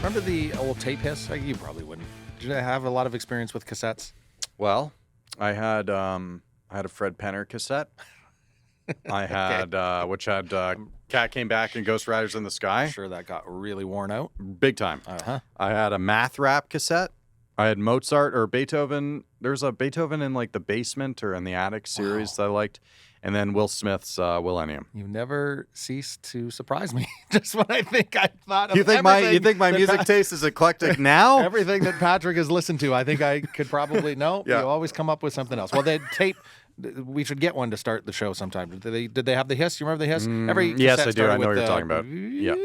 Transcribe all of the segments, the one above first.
Remember the old tape hiss? You probably wouldn't. Did you have a lot of experience with cassettes? Well, I had a Fred Penner cassette. I had which had Cat Came Back and Ghost Riders in the Sky. I'm sure that got really worn out. Big time. Uh-huh. I had a math rap cassette. I had Mozart or Beethoven. There's a Beethoven in like the Basement or in the Attic series that I liked. And then Will Smith's Millennium. You never cease to surprise me. Just when I think I thought of You think my music taste is eclectic now? Everything that Patrick has listened to, I think I could probably know. Yeah. You always come up with something else. Well, the tape. We should get one to start the show sometime. Did they have the hiss? You remember the hiss? Yes, I do. I know what you're talking about. Yeah.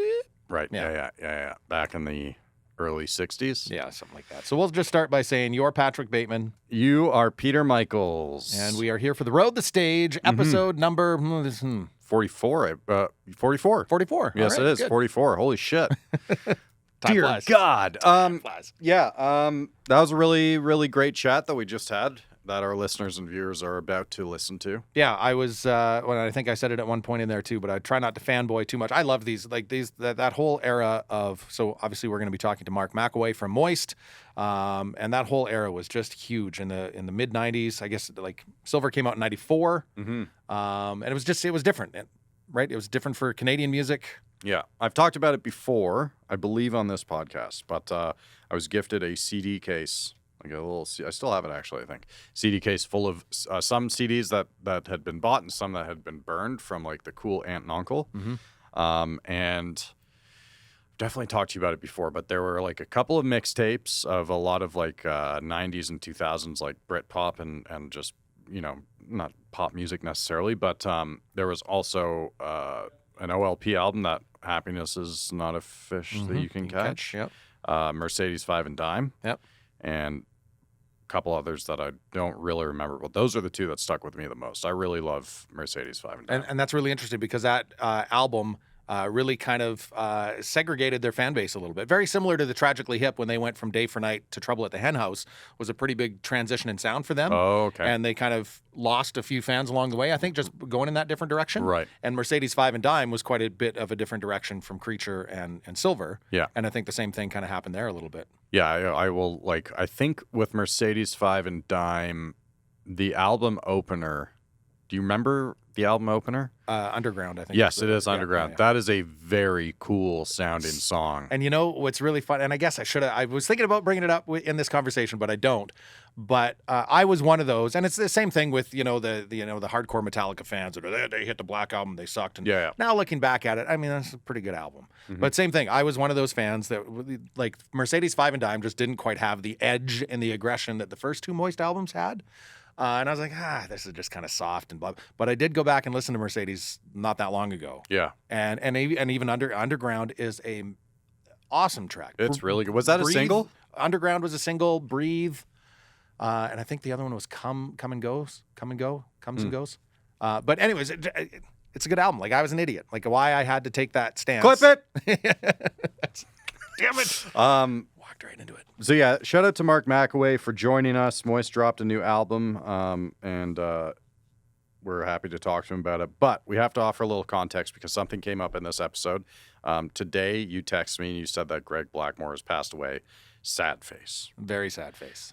Right. Yeah. Back in the early 60s. Yeah, something like that. So we'll just start by saying you're Patrick Bateman. You are Peter Michaels. And we are here for The Road the Stage, episode number 44. 44. 44. Yes, All right, it is. good. 44. Holy shit. Time Dear flies. God. Time flies. Yeah, that was a really, really great chat that we just had that our listeners and viewers are about to listen to. Yeah, I was. Well, I think I said it at one point in there too, but I try not to fanboy too much. I love these, that whole era of. So obviously, we're going to be talking to Mark Makoway from Moist, and that whole era was just huge in the mid '90s. I guess like Silver came out in '94, and it was different, right? It was different for Canadian music. Yeah, I've talked about it before, I believe, on this podcast, but I was gifted a CD case. Like I still have it actually, I think. CD case full of some CDs that had been bought and some that had been burned from like the cool aunt and uncle. And definitely talked to you about it before, but there were like a couple of mixtapes of a lot of like 90s and 2000s like Britpop and just, not pop music necessarily, but there was also an OLP album that Happiness Is Not a Fish That You Can Catch. Yep. Mercedes 5 and Dime. Yep. And a couple others that I don't really remember, but those are the two that stuck with me the most. I really love Mercedes 5 and Dime. And that's really interesting because that album really kind of segregated their fan base a little bit. Very similar to the Tragically Hip when they went from Day for Night to Trouble at the Hen House was a pretty big transition in sound for them. Oh, okay. And they kind of lost a few fans along the way, I think, just going in that different direction. Right. And Mercedes 5 and Dime was quite a bit of a different direction from Creature and Silver. Yeah. And I think the same thing kind of happened there a little bit. Yeah, I will, I think with Mercedes 5 and Dime, the album opener, do you remember the album opener? Underground, I think. Yes, it is Underground. Yeah. That is a very cool sounding song. And you know what's really fun, and I guess I was thinking about bringing it up in this conversation, but I don't. But I was one of those, and it's the same thing with the hardcore Metallica fans that they hit the Black Album, they sucked. And Yeah. now looking back at it, I mean that's a pretty good album. But same thing, I was one of those fans that like Mercedes 5 and Dime just didn't quite have the edge and the aggression that the first two Moist albums had. And I was like, this is just kind of soft and blah. But I did go back and listen to Mercedes not that long ago. Yeah. And even Underground is a awesome track. It's really good. Was that Breathe, a single? Underground was a single. Breathe, and I think the other one was Comes and Goes. But anyways, it's a good album. Like I was an idiot. Like why I had to take that stance. Clip it. Damn it. Walked right into it. So yeah, shout out to Mark Makoway for joining us. Moist dropped a new album, and we're happy to talk to him about it. But we have to offer a little context because something came up in this episode. Today, you texted me and you said that Greg Blackmore has passed away. Sad face. Very sad face.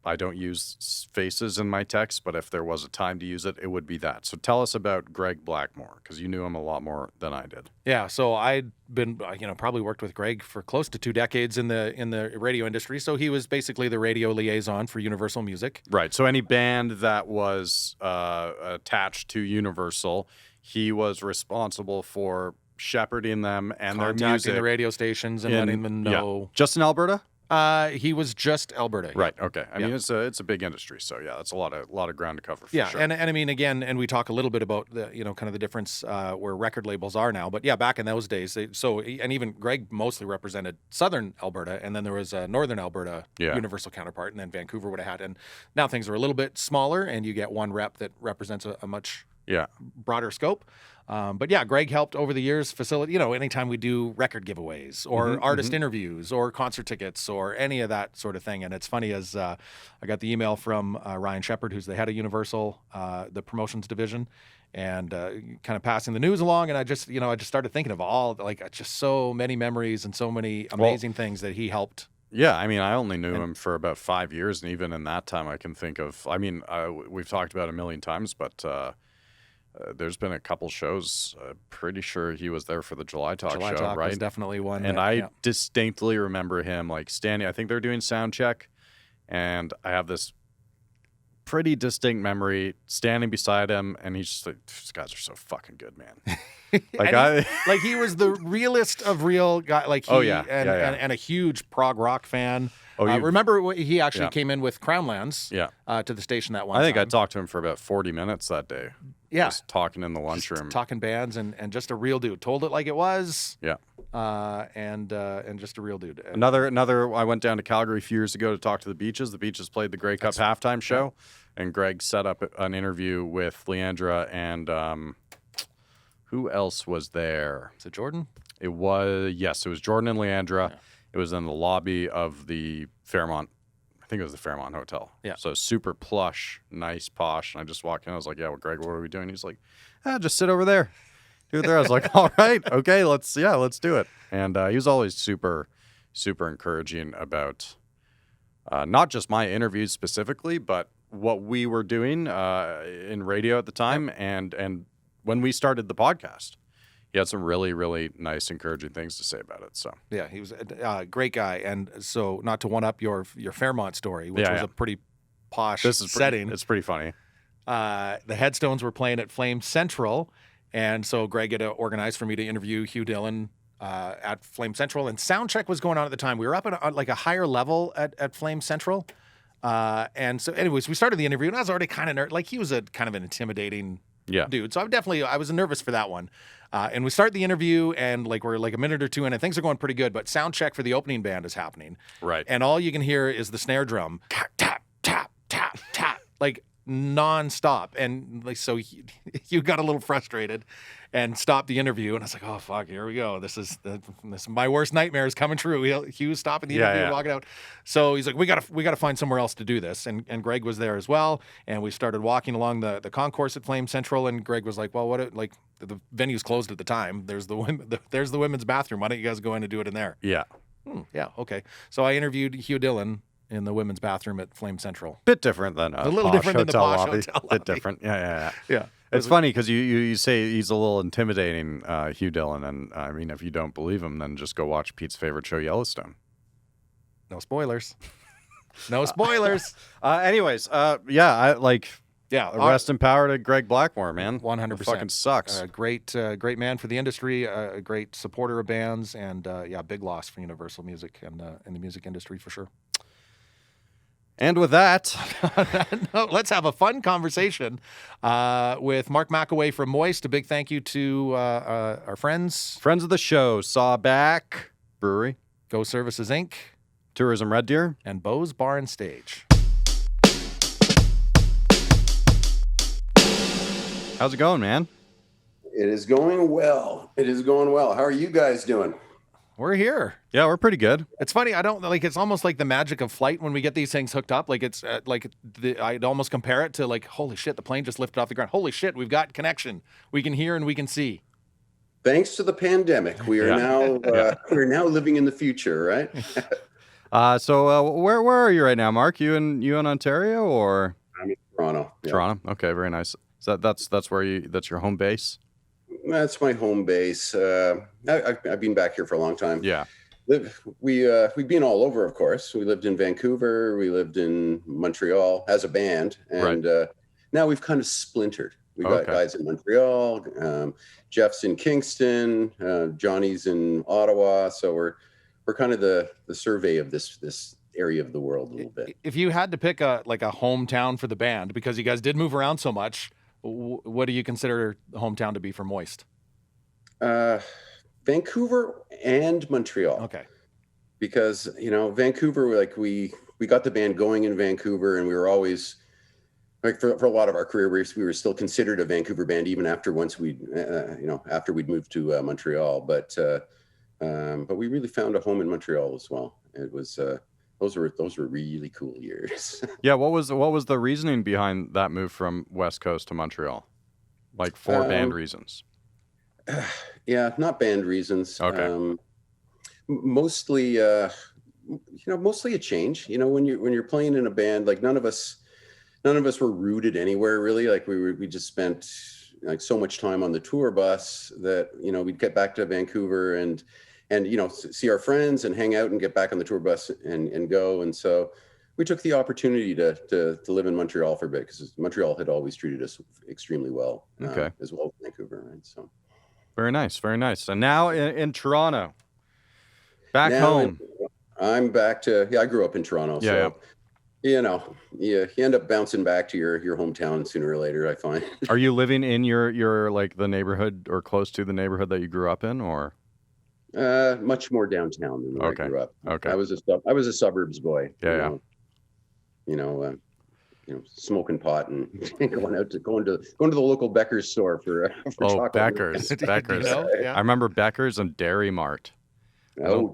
I don't use faces in my text, but if there was a time to use it, it would be that. So tell us about Greg Blackmore, because you knew him a lot more than I did. Yeah, so I'd been, probably worked with Greg for close to 2 decades in the radio industry. So he was basically the radio liaison for Universal Music. Right. So any band that was attached to Universal, he was responsible for shepherding them and their Contacting music. the radio stations and letting them know. Yeah. Just in Alberta? He was just Alberta. Right. Okay. I mean, it's a big industry, so yeah, that's a lot of ground to cover. For sure. And I mean, again, and we talk a little bit about the kind of the difference where record labels are now. But yeah, back in those days, and even Greg mostly represented Southern Alberta, and then there was a Northern Alberta Universal counterpart, and then Vancouver would have had. And now things are a little bit smaller, and you get one rep that represents a much broader scope. But yeah, Greg helped over the years facilitate, anytime we do record giveaways or artist interviews or concert tickets or any of that sort of thing. And it's funny as I got the email from Ryan Shepard, who's the head of Universal, the promotions division. and kind of passing the news along. And I just started thinking of all just so many memories and so many amazing things that he helped. Yeah, I mean, I only knew him for about 5 years, and even in that time, I can think of. I mean, we've talked about it a million times, but there's been a couple shows. Pretty sure he was there for the July Talk July show, Talk right? was definitely one. And I distinctly remember him like standing. I think they're doing sound check, and I have this pretty distinct memory standing beside him, and he's just like, "These guys are so fucking good, man." Like he was the realest of real guy. Like and a huge prog rock fan. Remember he actually came in with Crownlands to the station that one time. I think I talked to him for about 40 minutes that day. Yeah. Just talking in the lunchroom. Talking bands and just a real dude. Told it like it was. Yeah. And just a real dude. Another I went down to Calgary a few years ago to talk to the Beaches. The Beaches played the Grey Cup halftime show, and Greg set up an interview with Leandra and who else was there? Is it Jordan? It was Jordan and Leandra. Yeah. It was in the lobby of the Fairmont. I think it was the Fairmont Hotel. Yeah. So super plush, nice, posh. And I just walked in. I was like, "Yeah, well, Greg, what are we doing?" He's like, "Just sit over there." Do it there. I was like, "All right, okay, let's do it." And he was always super, super encouraging about not just my interviews specifically, but what we were doing in radio at the time, and when we started the podcast. He had some really, really nice, encouraging things to say about it. So yeah, he was a great guy. And so, not to one up your Fairmont story, which was a pretty posh setting. It's pretty funny. The Headstones were playing at Flame Central, and so Greg had organized for me to interview Hugh Dillon at Flame Central, and soundcheck was going on at the time. We were up at like a higher level at Flame Central, and so anyways, we started the interview, and I was already kind of he was a kind of an intimidating dude. So I was nervous for that one. And we start the interview, and we're a minute or two in, and things are going pretty good. But sound check for the opening band is happening, right? And all you can hear is the snare drum, tap tap tap tap tap, nonstop. And so you got a little frustrated, and stopped the interview. And I was like, "Oh fuck, here we go. This is my worst nightmare is coming true." Hugh's stopping the interview, and walking out. So he's like, "We gotta find somewhere else to do this." And Greg was there as well. And we started walking along the concourse at Flame Central. And Greg was like, "Well, the venue's closed at the time. There's the women's bathroom. Why don't you guys go in and do it in there?" Yeah. Yeah. Okay. So I interviewed Hugh Dillon in the women's bathroom at Flame Central. Bit different than a little different than the posh lobby. hotel lobby. Bit different. Yeah. Yeah. It's funny because you say he's a little intimidating, Hugh Dillon, and I mean, if you don't believe him, then just go watch Pete's favorite show, Yellowstone. No spoilers. No spoilers. Anyways, rest in power to Greg Blackmore, man. 100%. Fucking sucks. Great man for the industry, a great supporter of bands, and big loss for Universal Music and in the music industry for sure. And with that, let's have a fun conversation with Mark Makoway from Moist. A big thank you to our friends of the show, Sawback Brewery, Go Services Inc., Tourism Red Deer, and Bo's Bar and Stage. How's it going, man? It is going well. How are you guys doing? We're here. Yeah, we're pretty good. It's funny. I don't it's almost like the magic of flight when we get these things hooked up. I'd almost compare it to holy shit, the plane just lifted off the ground. Holy shit, we've got connection. We can hear and we can see. Thanks to the pandemic, we are now we're now living in the future, right? So where are you right now, Mark? You in Ontario or? I'm in Toronto. Yeah. Toronto. Okay, very nice. So that's your home base? That's my home base. I've been back here for a long time. Yeah. We've been all over, of course. We lived in Vancouver. We lived in Montreal as a band. And now we've kind of splintered. We've got guys in Montreal. Jeff's in Kingston. Johnny's in Ottawa. So we're kind of the survey of this area of the world a little bit. If you had to pick a hometown for the band, because you guys did move around so much, what do you consider the hometown to be for Moist? Vancouver and Montreal. Okay. Because, Vancouver, we got the band going in Vancouver, and we were always, for a lot of our career, we were still considered a Vancouver band even after we'd moved to Montreal. But we really found a home in Montreal as well. It was those were really cool years. Yeah, what was the reasoning behind that move from West Coast to Montreal? like for band reasons? Yeah, not band reasons. Okay. Mostly, mostly a change. When you're playing in a band, like none of us were rooted anywhere really. Like we just spent like so much time on the tour bus that we'd get back to Vancouver and see our friends and hang out and get back on the tour bus and go. And so we took the opportunity to live in Montreal for a bit, because Montreal had always treated us extremely well, as well as Vancouver, right? So very nice, very nice. And now in Toronto, back home. I'm back to I grew up in Toronto, so you end up bouncing back to your hometown sooner or later, I find. Are you living in your like the neighborhood or close to the neighborhood that you grew up in, or? Much more downtown than where I grew up. Okay. I was a suburbs boy. Yeah. Smoking pot and going to the local Becker's store for chocolate. Becker's. I remember Becker's and Dairy Mart.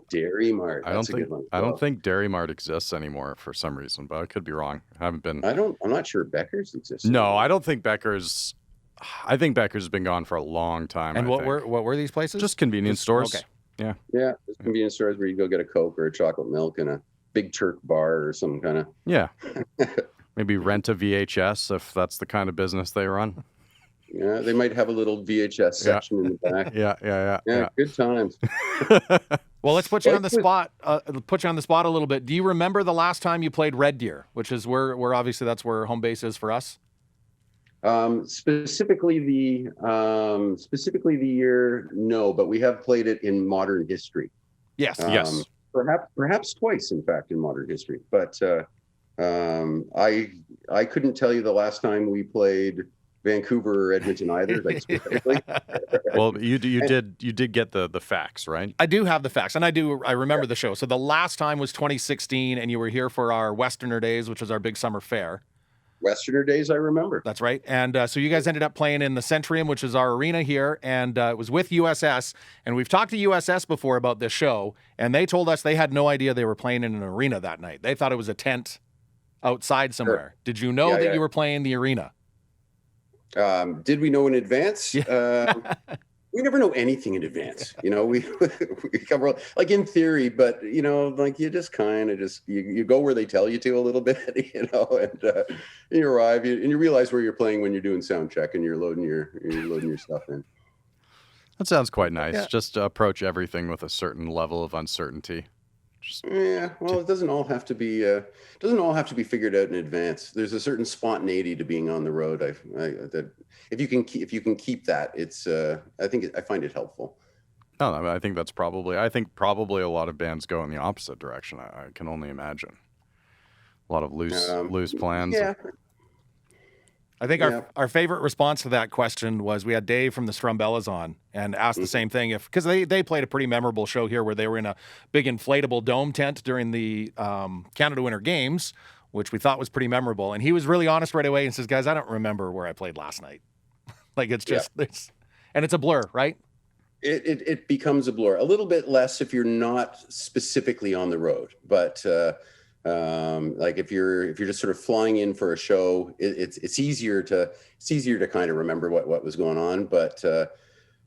Dairy Mart. I don't think Dairy Mart exists anymore for some reason, but I could be wrong. I haven't been. I'm not sure Becker's exists. No, anymore. I don't think Becker's. I think Becker's has been gone for a long time. And what were these places? Just convenience stores. Okay. Yeah. Yeah, there's convenience stores where you go get a Coke or a chocolate milk and a Big Turk bar or some kind of. Yeah. Maybe rent a VHS if that's the kind of business they run. Yeah, they might have a little VHS section in the back. Yeah. Good times. Well, let's put you on the spot. A little bit. Do you remember the last time you played Red Deer, which is where obviously that's where home base is for us? Specifically the year, no, but we have played it in modern history. Yes. Yes. Perhaps twice, in fact, in modern history. But I couldn't tell you the last time we played Vancouver or Edmonton either, like specifically. Well, you did get the facts, right? I do have the facts, and I remember the show. So the last time was 2016, and you were here for our Westerner Days, which is our big summer fair. Westerner Days, I remember. That's right. And so you guys ended up playing in the Centrium, which is our arena here, and it was with USS. And we've talked to USS before about this show, and they told us they had no idea they were playing in an arena that night. They thought it was a tent outside somewhere. Sure. Did you know that you were playing the arena? Did we know in advance? We never know anything in advance. We cover like in theory, but like you just kind of you go where they tell you to a little bit, and you arrive and you realize where you're playing when you're doing sound check and you're loading your stuff in. That sounds quite nice. Yeah. Just to approach everything with a certain level of uncertainty. It doesn't all have to be figured out in advance. There's a certain spontaneity to being on the road. That if you can keep that, it's I find it helpful. No, I think probably a lot of bands go in the opposite direction. I can only imagine a lot of loose plans. Yeah. I think our favorite response to that question was we had Dave from the Strumbellas on and asked the same thing because they played a pretty memorable show here where they were in a big inflatable dome tent during the Canada Winter Games, which we thought was pretty memorable. And he was really honest right away and says, "Guys, I don't remember where I played last night." Like it's just it's a blur, right? It becomes a blur. A little bit less if you're not specifically on the road, but. Like if you're just sort of flying in for a show, it's easier to kind of remember what was going on. But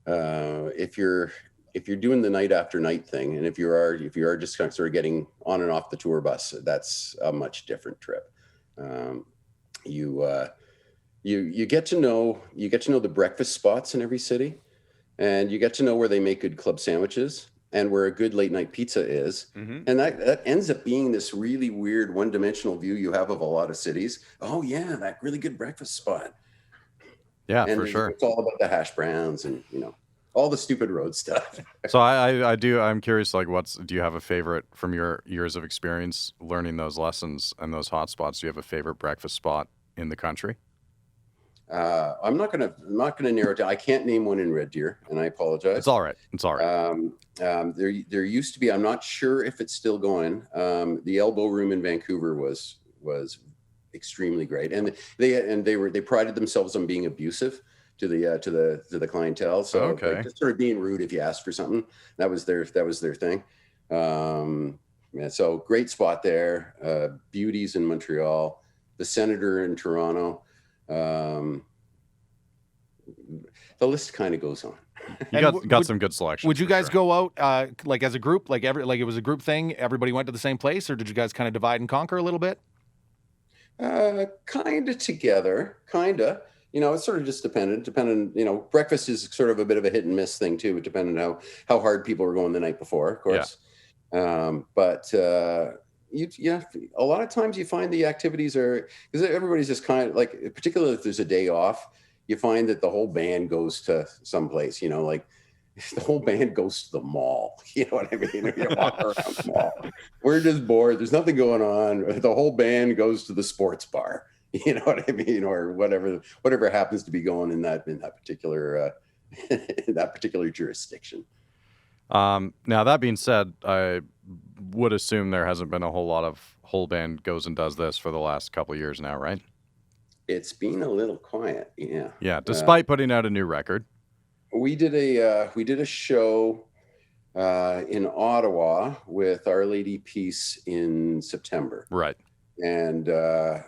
if you're doing the night after night thing, and if you are just kind of sort of getting on and off the tour bus, that's a much different trip. You get to know the breakfast spots in every city, and you get to know where they make good club sandwiches. And where a good late night pizza is. Mm-hmm. And that ends up being this really weird one-dimensional view you have of a lot of cities. Oh yeah, that really good breakfast spot. Yeah, and for sure. It's all about the hash browns and all the stupid road stuff. So I'm curious, like do you have a favorite from your years of experience learning those lessons and those hot spots? Do you have a favorite breakfast spot in the country? I'm not gonna narrow it down. I can't name one in Red Deer, and I apologize. It's all right. There used to be. I'm not sure if it's still going. The Elbow Room in Vancouver was extremely great, and they prided themselves on being abusive to the clientele. So okay. Like, just sort of being rude if you asked for something. That was their thing. So great spot there. Beauties in Montreal, the Senator in Toronto. the list kind of goes on. You got some good selections. Would you guys go out like as a group, like it was a group thing? Everybody went to the same place, or did you guys kind of divide and conquer a little bit? Kind of together, kind of. It's sort of just dependent. Breakfast is sort of a bit of a hit and miss thing too, depending on how hard people were going the night before, of course. Yeah. A lot of times you find the activities are, because everybody's just kind of like, particularly if there's a day off, you find that the whole band goes to someplace, like the whole band goes to the mall. You know what I mean? You walk around the mall. We're just bored. There's nothing going on. The whole band goes to the sports bar. You know what I mean? Or whatever happens to be going in that particular in that particular jurisdiction. Now that being said, I would assume there hasn't been a whole lot of whole band goes and does this for the last couple of years now, right? It's been a little quiet, yeah. Yeah, despite putting out a new record. We did a show in Ottawa with Our Lady Peace in September. Right. And it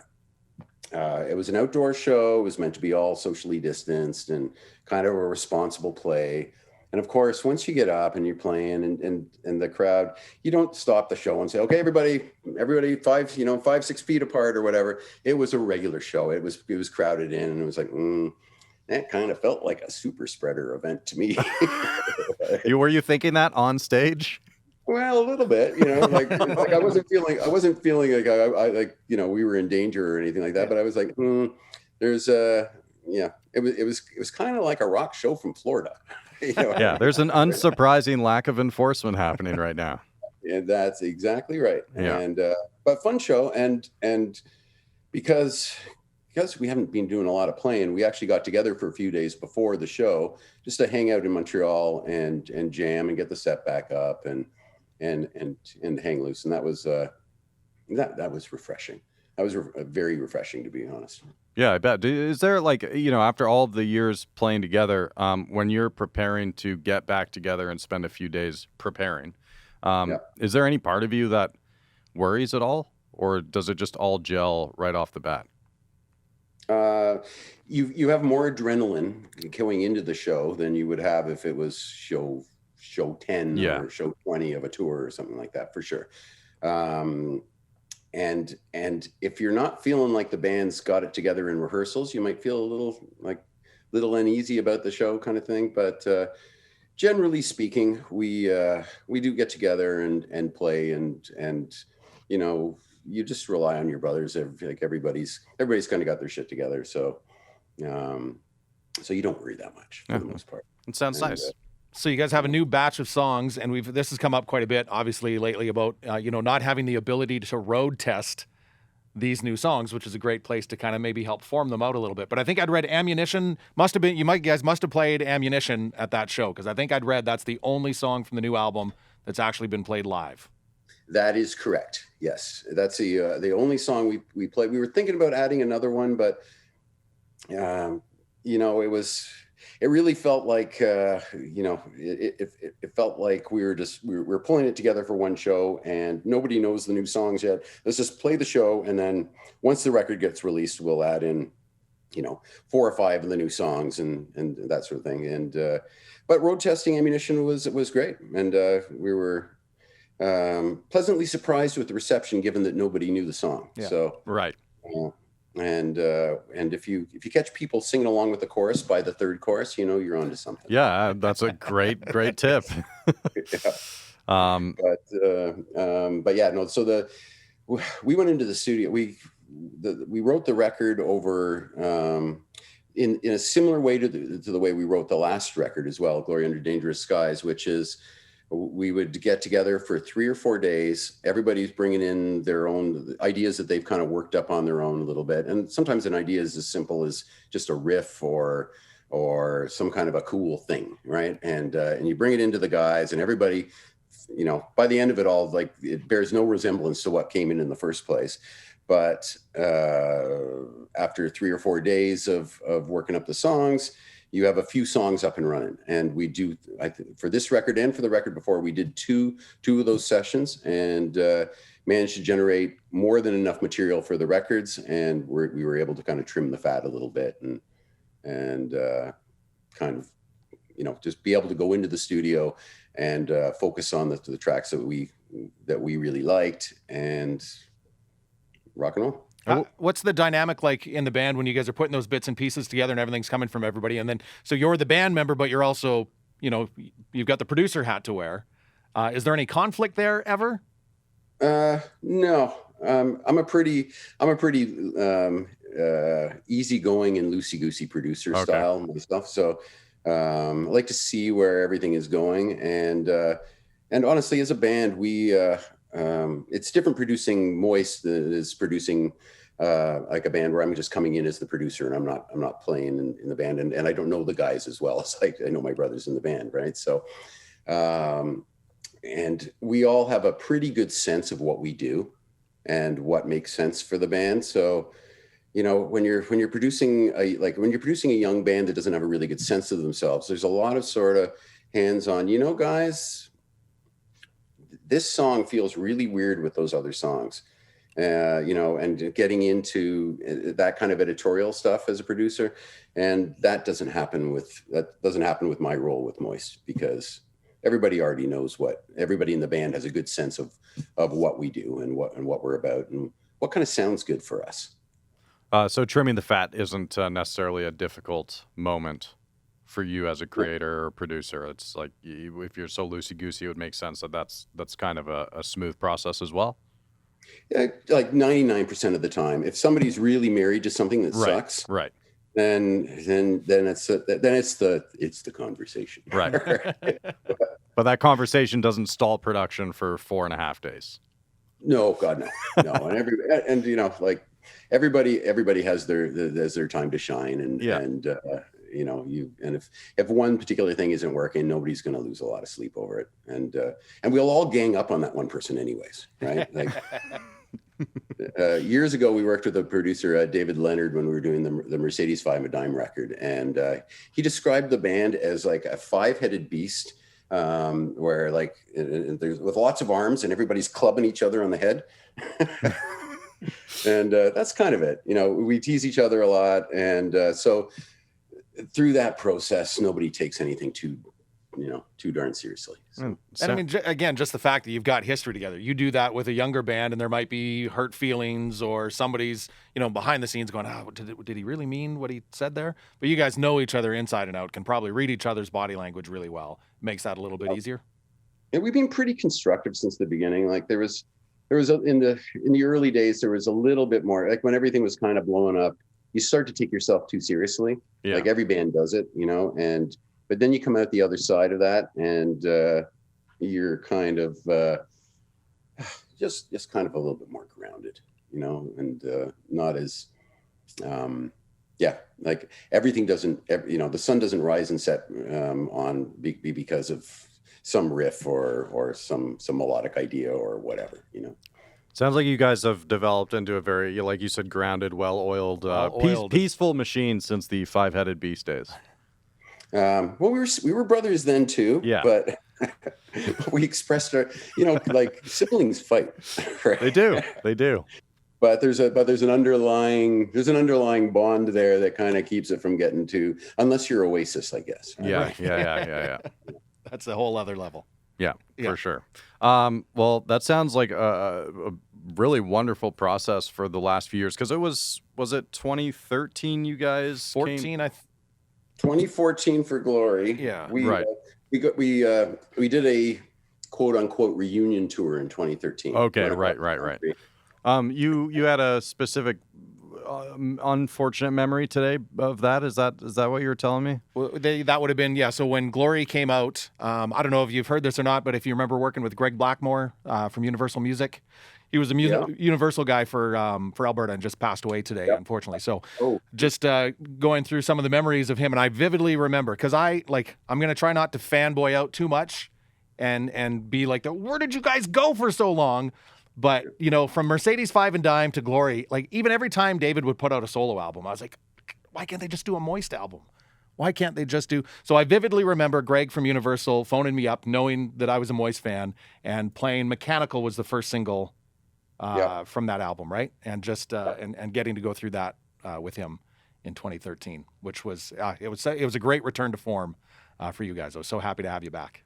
was an outdoor show. It was meant to be all socially distanced and kind of a responsible play. And of course, once you get up and you're playing and the crowd, you don't stop the show and say, okay, everybody 5-6 feet apart or whatever. It was a regular show. It was crowded in, and it was like, that kind of felt like a super spreader event to me. Were you thinking that on stage? Well, a little bit, like I wasn't feeling like I we were in danger or anything like that. But I was like, there's it was kind of like a rock show from Florida. Yeah, there's an unsurprising lack of enforcement happening right now. And that's exactly right. Yeah. And but fun show, and because we haven't been doing a lot of playing, we actually got together for a few days before the show just to hang out in Montreal and jam and get the set back up and hang loose. And that was that was refreshing. That was very refreshing, to be honest. Yeah, I bet. Is there after all the years playing together, when you're preparing to get back together and spend a few days preparing, is there any part of you that worries at all, or does it just all gel right off the bat? You have more adrenaline going into the show than you would have if it was show 10 or show 20 of a tour or something like that, for sure. And if you're not feeling like the band's got it together in rehearsals, you might feel a little uneasy about the show kind of thing. But generally speaking, we do get together and play and you just rely on your brothers. Like everybody's kind of got their shit together. So you don't worry that much for the most part. It sounds nice. So you guys have a new batch of songs, and this has come up quite a bit, obviously, lately about not having the ability to road test these new songs, which is a great place to kind of maybe help form them out a little bit. But I think I'd read Ammunition you guys must have played Ammunition at that show, because I think I'd read that's the only song from the new album that's actually been played live. That is correct. Yes, that's the only song we played. We were thinking about adding another one, but it really felt like it felt like we were pulling it together for one show, and nobody knows the new songs yet. Let's just play the show, and then once the record gets released, we'll add in 4 or 5 of the new songs and that sort of thing. And but road testing Ammunition was great, and we were pleasantly surprised with the reception, given that nobody knew the song. Yeah. So right. And if you catch people singing along with the chorus by the third chorus, you're onto something. Yeah, that's a great tip. Yeah. But yeah, no. So we went into the studio. We wrote the record over in a similar way to the way we wrote the last record as well, Glory Under Dangerous Skies, which is, we would get together for 3 or 4 days. Everybody's bringing in their own ideas that they've kind of worked up on their own a little bit. And sometimes an idea is as simple as just a riff or some kind of a cool thing, right? And you bring it into the guys, and everybody, by the end of it all, like, it bears no resemblance to what came in the first place. But after 3 or 4 days of working up the songs, you have a few songs up and running. And we do, I think, for this record and for the record before, we did two of those sessions, and managed to generate more than enough material for the records. And we were able to kind of trim the fat a little bit and kind of, just be able to go into the studio and focus on the tracks that we really liked and rock and roll. What's the dynamic like in the band when you guys are putting those bits and pieces together and everything's coming from everybody? And then, so you're the band member, but you're also, you've got the producer hat to wear. Is there any conflict there ever? No. I'm a pretty easygoing and loosey-goosey producer style myself. So I like to see where everything is going. And honestly, as a band, we it's different producing Moist than it is producing like a band where I'm just coming in as the producer and I'm not playing in the band, and I don't know the guys as well as I know my brothers in the band, right? So and we all have a pretty good sense of what we do and what makes sense for the band. So when you're producing a young band that doesn't have a really good sense of themselves, there's a lot of sort of hands-on, guys, this song feels really weird with those other songs. And getting into that kind of editorial stuff as a producer. And that doesn't happen with my role with Moist, because everybody already knows everybody in the band has a good sense of what we do and what we're about and what kind of sounds good for us. So trimming the fat isn't necessarily a difficult moment for you as a creator or producer. It's like, if you're so loosey-goosey, it would make sense that's kind of a smooth process as well. Yeah, like 99% of the time, if somebody's really married to something that sucks, right, then it's the conversation, right. But that conversation doesn't stall production for 4.5 days. No, God, no. And like everybody has their time to shine, and if one particular thing isn't working, nobody's going to lose a lot of sleep over it, and we'll all gang up on that one person anyways, right? Like years ago, we worked with a producer, David Leonard, when we were doing the Mercedes 5 a Dime record, and he described the band as like a 5-headed beast, where like there's with lots of arms and everybody's clubbing each other on the head. And that's kind of it. We tease each other a lot, and so through that process, nobody takes anything too darn seriously. So. And I mean, again, just the fact that you've got history together. You do that with a younger band, and there might be hurt feelings, or somebody's, behind the scenes going, did he really mean what he said there? But you guys know each other inside and out, can probably read each other's body language really well. Makes that a little bit easier. And we've been pretty constructive since the beginning. Like there was in the early days, there was a little bit more, like when everything was kind of blowing up, you start to take yourself too seriously. Yeah. Like every band does it, but then you come out the other side of that, and you're kind of just kind of a little bit more grounded, and not as like everything doesn't, the sun doesn't rise and set because of some riff or some melodic idea or whatever, Sounds like you guys have developed into a very, like you said, grounded, well-oiled, peaceful machine since the 5-headed beast days. Well, we were brothers then too, but we expressed our, like siblings fight. Right? They do. But there's an underlying bond there that kind of keeps it from getting too, unless you're Oasis, I guess. Yeah. That's a whole other level. Yeah, for sure. Well, that sounds like a really wonderful process for the last few years, because was it 2013 you guys 14 2014 for Glory. Yeah. We did a quote unquote reunion tour in 2013. Okay, right. You had a specific unfortunate memory today of that. Is that what you were telling me? Well, that would have been, so when Glory came out, I don't know if you've heard this or not, but if you remember working with Greg Blackmore from Universal Music, he was a Universal guy for Alberta and just passed away today, unfortunately. So just going through some of the memories of him, and I vividly remember, because I'm going to try not to fanboy out too much and be like, where did you guys go for so long? But, from Mercedes 5 and Dime to Glory, like even every time David would put out a solo album, I was like, why can't they just do a Moist album? Why can't they just do? So I vividly remember Greg from Universal phoning me up, knowing that I was a Moist fan, and playing Mechanical was the first single from that album, right? And just and getting to go through that with him in 2013, which was it was a great return to form for you guys. I was so happy to have you back.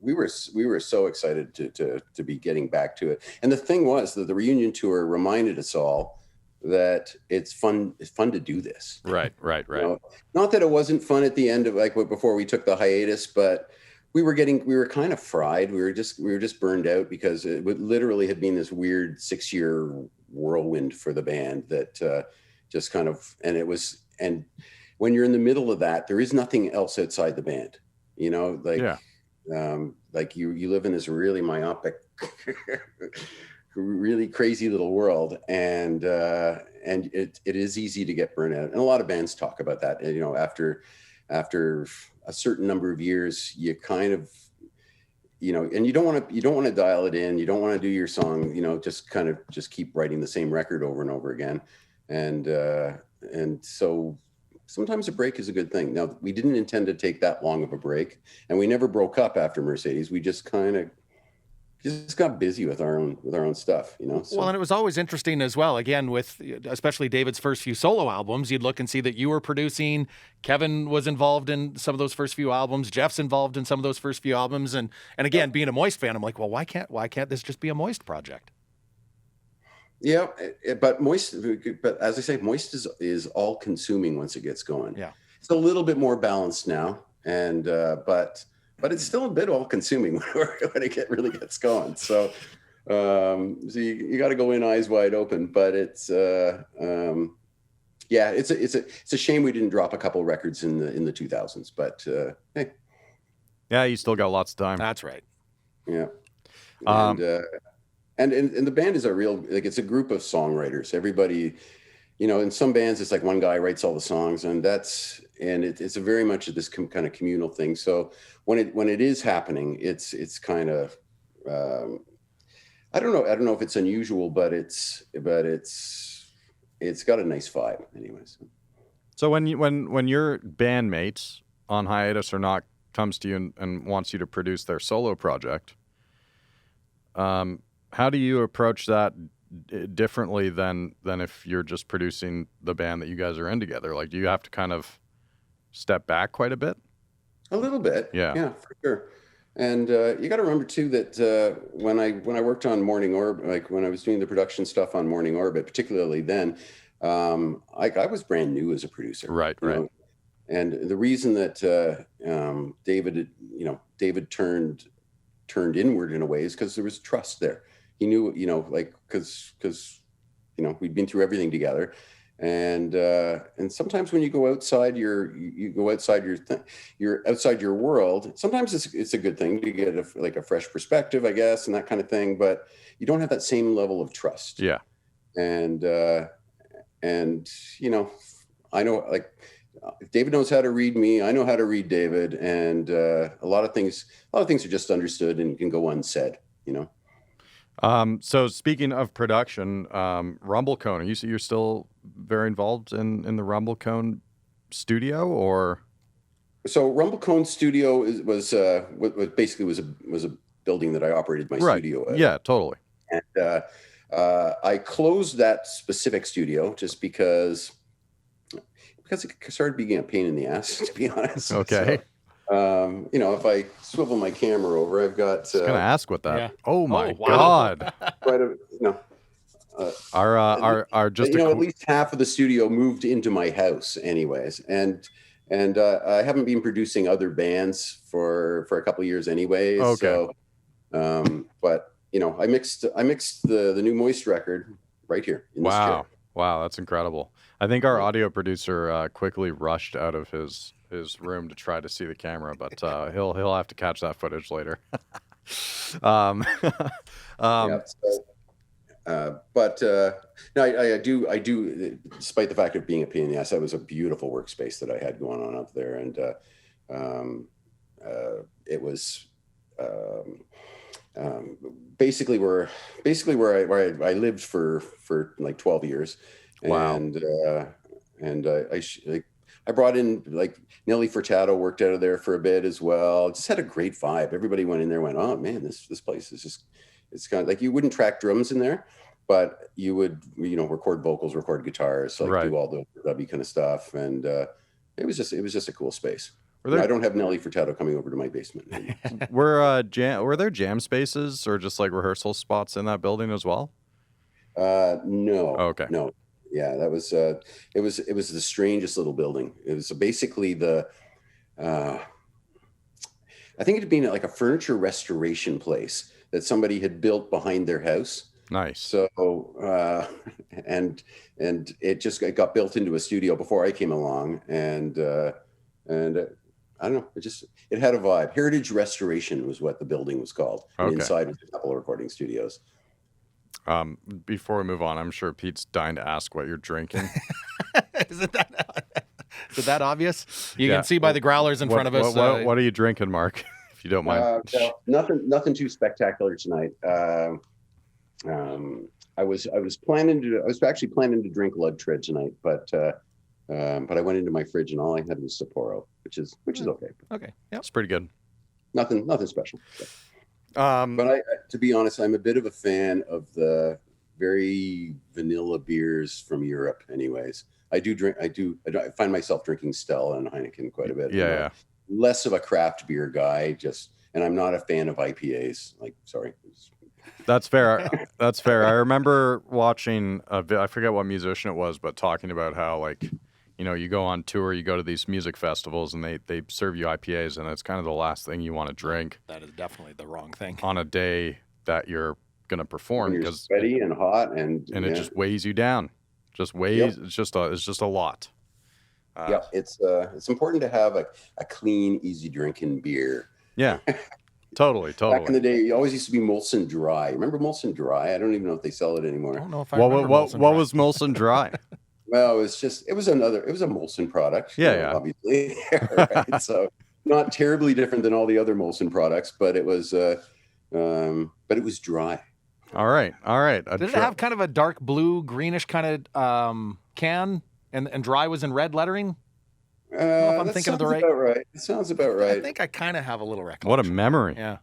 We were so excited to be getting back to it. And the thing was that the reunion tour reminded us all that it's fun to do this. Right. You know, not that it wasn't fun at the end of before we took the hiatus, but we were kind of fried. We were just burned out because it literally had been this weird 6-year whirlwind for the band that just kind of, and when you're in the middle of that, there is nothing else outside the band, you know, like you live in this really myopic, really crazy little world. And it is easy to get burnt out. And a lot of bands talk about that, you know, after a certain number of years, you kind of, you know, and you don't want to dial it in. You don't want to do your song, you know, just keep writing the same record over and over again. And so sometimes a break is a good thing. Now, we didn't intend to take that long of a break, and we never broke up after Mercedes. We just got busy with our own stuff, you know. So. Well, and it was always interesting as well. Again, with especially David's first few solo albums, you'd look and see that you were producing. Kevin was involved in some of those first few albums. Jeff's involved in some of those first few albums. And again, being a Moist fan, I'm like, well, why can't this just be a Moist project? Yeah, but as I say, Moist is all consuming once it gets going. Yeah, it's a little bit more balanced now, and but it's still a bit all consuming when it really gets going. So, so you got to go in eyes wide open. But it's it's a shame we didn't drop a couple records in the 2000s. But hey, yeah, you still got lots of time. That's right. Yeah, and the band is it's a group of songwriters. Everybody, you know, in some bands it's like one guy writes all the songs, and it's a very much of this kind of communal thing. So when it is happening, it's kind of I don't know if it's unusual, but it's got a nice vibe anyways. So when your bandmates on hiatus or not comes to you and wants you to produce their solo project, how do you approach that differently than if you're just producing the band that you guys are in together? Like, do you have to kind of step back quite a bit? A little bit. Yeah, for sure. And you got to remember too that when I worked on Morning Orbit, like when I was doing the production stuff on Morning Orbit, particularly then, I was brand new as a producer. Right. Know? And the reason that David turned inward in a way is because there was trust there. He knew, you know, like because you know we'd been through everything together. And sometimes when you go outside you're outside your world, sometimes it's a good thing to get a fresh perspective, I guess, and that kind of thing, but you don't have that same level of trust. Yeah. And you know, I know, like, if David knows how to read me, I know how to read David, and a lot of things are just understood and can go unsaid, you know. So speaking of production, Rumblecone, you're still very involved in the Rumblecone studio, or? So Rumblecone studio was basically a building that I operated my studio at. Yeah, totally. And I closed that specific studio just because it started being a pain in the ass, to be honest. Okay. So, you know, if I swivel my camera over, I've got. I was gonna ask what that. Yeah. Oh my God! Our just, you know, at least half of the studio moved into my house, anyways, and I haven't been producing other bands for a couple of years, anyways. Okay. So, but you know, I mixed the new Moist record right here. In this chair. Wow, that's incredible. I think our audio producer quickly rushed out of his room to try to see the camera, but he'll have to catch that footage later. But no, I do, despite the fact of being a pain in the ass, that was a beautiful workspace that I had going on up there, and it was basically where I lived for like 12 years. Wow. And I brought in, like, Nelly Furtado worked out of there for a bit as well. Just had a great vibe. Everybody went in there, went, oh man, this place is just, it's kind of like, you wouldn't track drums in there, but you would, record vocals, record guitars, do all the W kind of stuff. And it was just a cool space. I don't have Nelly Furtado coming over to my basement. Were there jam spaces or just like rehearsal spots in that building as well? No. Oh, okay. No. Yeah, that was it was the strangest little building. It was basically I think it had been like a furniture restoration place that somebody had built behind their house. Nice. So and it got built into a studio before I came along, and I don't know, it had a vibe. Heritage Restoration was what the building was called. And inside was a couple of recording studios. Before we move on, I'm sure Pete's dying to ask what you're drinking. Is that obvious? You can see by the growlers in front of us. What are you drinking, Mark? If you don't mind. Nothing too spectacular tonight. I was actually planning to drink Lug Tread tonight, but I went into my fridge and all I had was Sapporo, which is okay. Okay, yeah, it's pretty good. Nothing special. But to be honest, I'm a bit of a fan of the very vanilla beers from Europe. Anyways, I find myself drinking Stella and Heineken quite a bit. Yeah. Less of a craft beer guy, and I'm not a fan of IPAs. Sorry. That's fair. That's fair. I remember watching I forget what musician it was, but talking about how you go on tour, you go to these music festivals, and they serve you IPAs, and it's kind of the last thing you want to drink. That is definitely the wrong thing on a day that you're going to perform, because sweaty and hot, and it just weighs you down. Just weighs. Yep. It's just a lot. Yeah, it's important to have a clean, easy drinking beer. Yeah. Totally. Back in the day, it always used to be Molson Dry. Remember Molson Dry? I don't even know if they sell it anymore. I don't know if I remember what was Molson Dry? Well, it was a Molson product. Yeah. Obviously. Right? So not terribly different than all the other Molson products, but it was dry. All right. Did it have kind of a dark blue, greenish kind of can, and Dry was in red lettering? I'm thinking of the right. Right. It sounds about right. I think I kind of have a little recollection. What a memory! Yeah.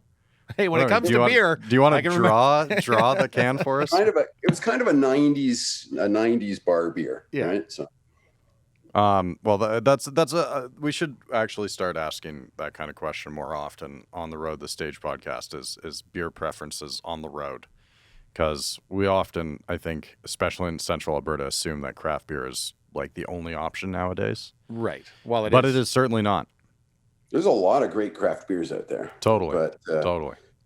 Hey, when it comes to beer, do you want to draw the can for us? It was kind of a '90s bar beer. Yeah. Right. So. Well, that's we should actually start asking that kind of question more often on the road. The Stage podcast is beer preferences on the road, because we often, I think, especially in Central Alberta, assume that craft beer is like the only option nowadays. Right. Well, it is certainly not. There's a lot of great craft beers out there. Totally.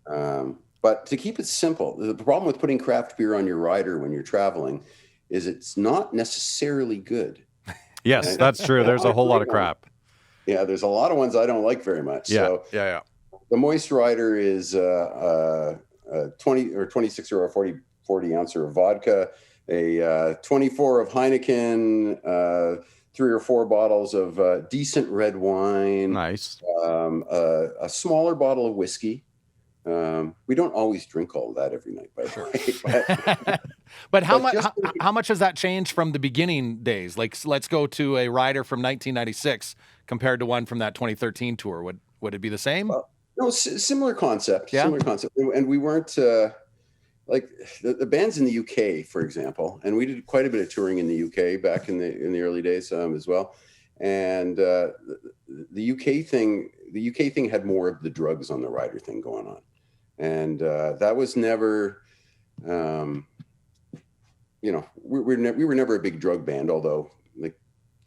But to keep it simple, the problem with putting craft beer on your rider when you're traveling is it's not necessarily good. Yes, that's true. There's a whole lot of crap. Yeah, there's a lot of ones I don't like very much. Yeah. The Moist rider is 20 or 26 or a 40 ouncer of vodka, a 24 of Heineken, 3 or 4 bottles of decent red wine. Nice. A smaller bottle of whiskey. We don't always drink all of that every night, by the way. But how much has that changed from the beginning days? Like, let's go to a rider from 1996 compared to one from that 2013 tour. Would it be the same? No, similar concept. Yeah? Similar concept. And we weren't like the bands in the UK, for example, and we did quite a bit of touring in the UK back in the early days as well. And the UK thing had more of the drugs on the rider thing going on, and that was never, we were never a big drug band, although like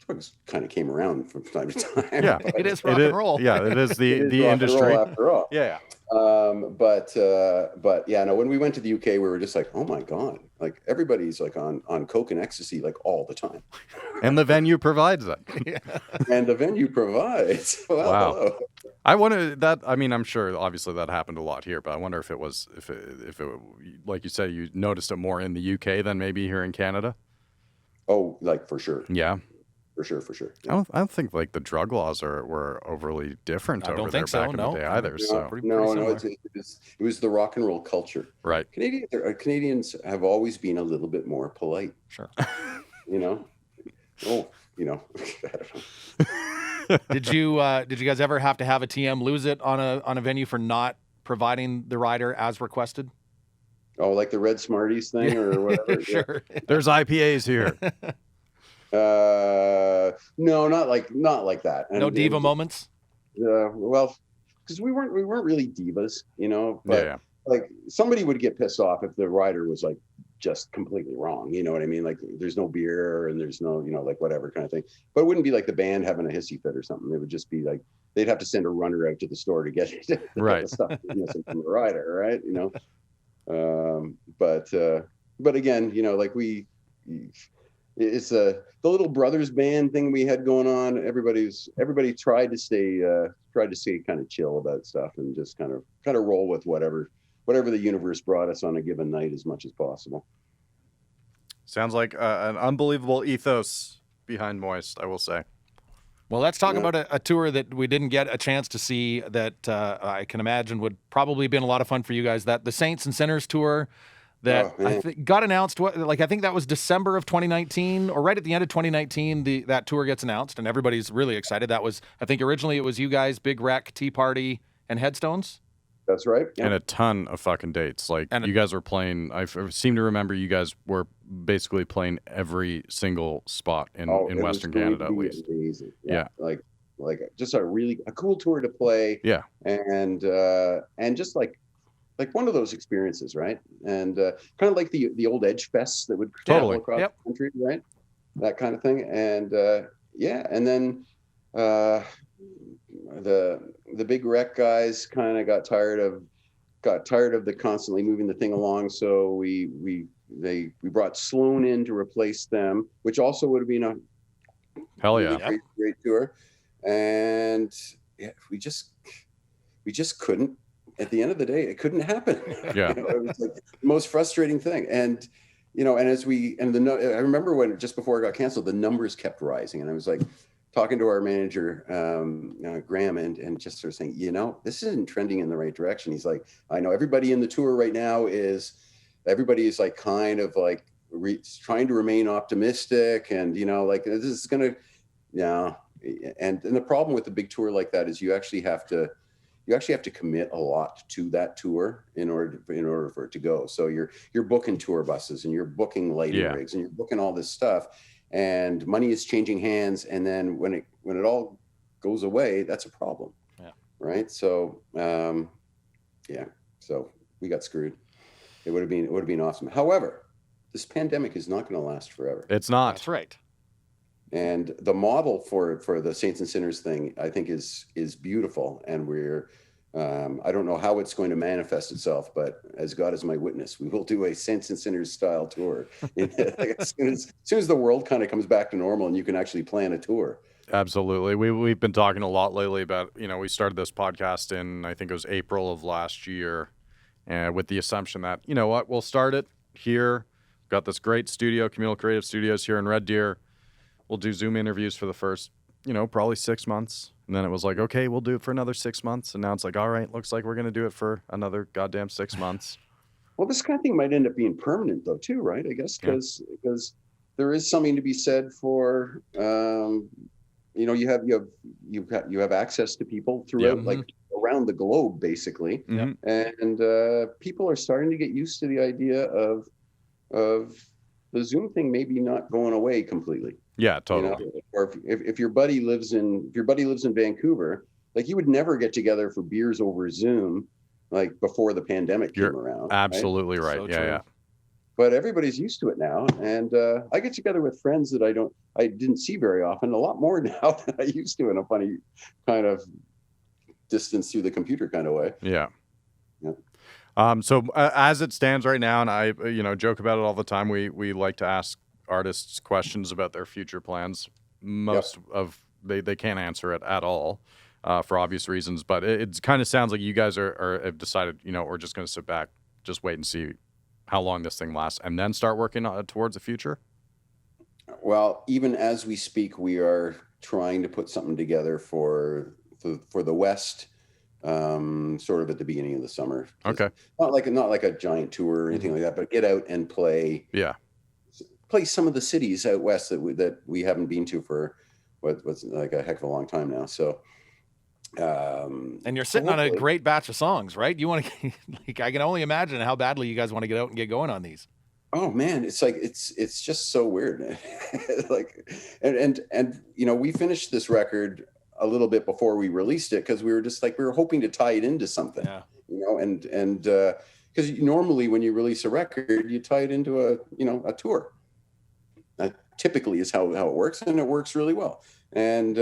drugs kind of came around from time to time. Yeah, it is rock and roll. Yeah, it is the industry after all. Yeah. But yeah, no, when we went to the UK, we were just like, oh my God, like everybody's like on coke and ecstasy, like all the time. And the venue provides that. Yeah. And the venue provides. Well, wow. Hello. I wonder that, I mean, I'm sure obviously that happened a lot here, but I wonder if it like you said, you noticed it more in the UK than maybe here in Canada. Oh, like for sure. Yeah. For sure. Yeah. I don't think like the drug laws were overly different over there back in the day either. No, it was the rock and roll culture. Right. Canadians have always been a little bit more polite. Sure. I don't know. Did you guys ever have to have a TM lose it on a venue for not providing the rider as requested? Oh, like the Red Smarties thing or whatever. Sure. Yeah. There's IPAs here. No, not like that. No diva moments. Well, because we weren't really divas, but like somebody would get pissed off if the rider was like just completely wrong. You know what I mean? Like there's no beer and there's no, like whatever kind of thing. But it wouldn't be like the band having a hissy fit or something. It would just be like they'd have to send a runner out to the store to get the stuff missing from the rider, right? But again, like it's the little brothers band thing we had going on. Everybody tried to stay kind of chill about stuff and just kind of roll with whatever the universe brought us on a given night as much as possible. Sounds like an unbelievable ethos behind Moist, I will say. Well, let's talk about a tour that we didn't get a chance to see that I can imagine would probably have been a lot of fun for you guys. That the Saints and Sinners tour that got announced. I think that was December of 2019, or right at the end of 2019. That tour gets announced, and everybody's really excited. That was, I think, originally it was you guys, Big Wreck, Tea Party, and Headstones. That's right. Yeah. And a ton of fucking dates. You guys were playing. I seem to remember you guys were basically playing every single spot in Western Canada, at least. Amazing. Yeah. Like just a cool tour to play. Yeah. And just like one of those experiences, right? And kind of like the old Edge Fests that would travel across the country, right? That kind of thing. And and then the Big Wreck guys kind of got tired of the constantly moving the thing along, so we brought Sloan in to replace them, which also would have been a great tour. And we just couldn't. At the end of the day, it couldn't happen. Yeah. It was like the most frustrating thing. And I remember when just before it got canceled, the numbers kept rising, and I was like talking to our manager, Graham, and just sort of saying, this isn't trending in the right direction. He's like, I know everybody in the tour right now everybody is like kind of like trying to remain optimistic, and like this is gonna, and the problem with a big tour like that is you actually have to commit a lot to that tour in order for it to go. So you're booking tour buses and you're booking lighting rigs and you're booking all this stuff, and money is changing hands. And then when it all goes away, that's a problem. Yeah. Right. So, so we got screwed. It would have been awesome. However, this pandemic is not going to last forever. It's not. That's right. And the model for the Saints and Sinners thing, I think, is beautiful. And we're, I don't know how it's going to manifest itself, but as God is my witness, we will do a Saints and Sinners style tour as soon as the world kind of comes back to normal and you can actually plan a tour. Absolutely. We've been talking a lot lately about, we started this podcast in, I think it was April of last year, and with the assumption that, we'll start it here. We've got this great studio, Communal Creative Studios here in Red Deer. We'll do Zoom interviews for the first, probably 6 months. And then it was like, okay, we'll do it for another 6 months. And now it's like, all right, looks like we're going to do it for another goddamn 6 months. Well, this kind of thing might end up being permanent though, too, right? I guess because there is something to be said for, you have access to people throughout, like around the globe, basically. Mm-hmm. And people are starting to get used to the idea of the Zoom thing maybe not going away completely. Yeah, totally. Or if your buddy lives in Vancouver, like you would never get together for beers over Zoom, like before the pandemic came around. Absolutely right. So yeah. But everybody's used to it now, and I get together with friends that I didn't see very often, a lot more now than I used to, in a funny kind of distance through the computer kind of way. Yeah. So as it stands right now, and I, joke about it all the time, we like to ask artists questions about their future plans. Most of they can't answer it at all for obvious reasons, but it kind of sounds like you guys have decided, we're just going to sit back, just wait and see how long this thing lasts, and then start working towards the future. Well, even as we speak, we are trying to put something together for the West. Sort of at the beginning of the summer. Okay. Not like a giant tour or anything like that, but get out and play. Yeah. Play some of the cities out west that we haven't been to for what's like a heck of a long time now. So, And you're sitting on a great batch of songs, right? You want to, like, I can only imagine how badly you guys want to get out and get going on these. Oh man, it's like it's just so weird. Like, and we finished this record a little bit before we released it because we were hoping to tie it into something. Yeah. And because normally when you release a record, you tie it into a tour. That typically is how it works, and it works really well. And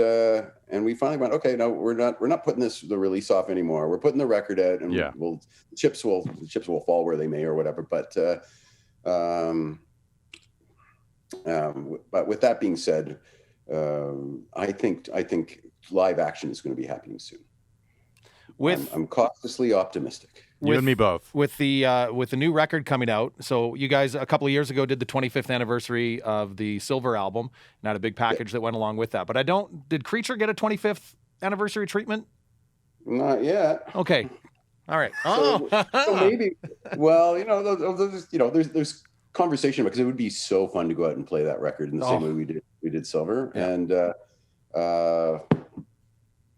we finally went, okay, no, we're not putting the release off anymore. We're putting the record out, and the chips will fall where they may or whatever. But with that being said, I think live action is going to be happening soon. I'm cautiously optimistic. You and me both. With the new record coming out, so you guys a couple of years ago did the 25th anniversary of the Silver album, and had a big package that went along with that. But did Creature get a 25th anniversary treatment? Not yet. Okay. All right. So maybe. Well, there's conversation because it would be so fun to go out and play that record in the same way we did Silver, and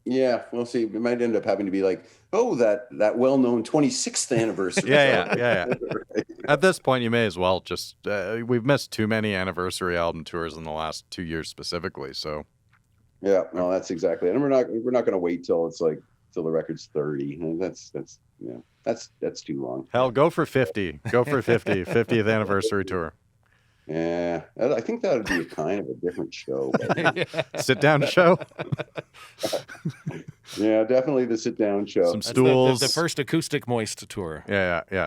yeah, we'll see. It might end up having to be like, that well-known 26th anniversary. Yeah. At this point, you may as well just. We've missed too many anniversary album tours in the last 2 years specifically. So. Yeah, no, that's exactly it. And we're not going to wait till the record's 30. And that's too long. Hell, go for 50. Go for 50. 50th anniversary tour. Yeah, I think that would be a kind of a different show. Sit down show. Yeah, definitely the sit down show. Some stools. The first acoustic Moist tour. Yeah.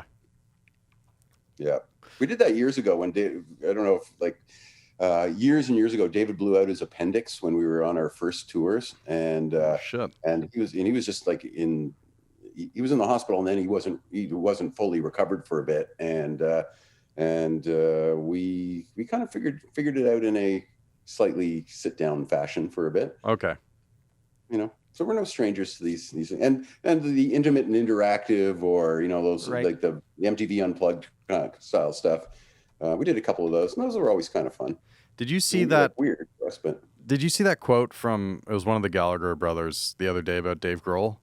We did that years ago when Dave. I don't know if years and years ago, David blew out his appendix when we were on our first tours, and and he was just like he was in the hospital, and then he wasn't fully recovered for a bit, and we kind of figured it out in a slightly sit down fashion for a bit. Okay. So we're no strangers to these and the intimate and interactive, or those like the MTV Unplugged style stuff. We did a couple of those, and those were always kind of fun. Did you see that weird for us, but did you see that quote from it was one of the Gallagher brothers the other day about Dave Grohl?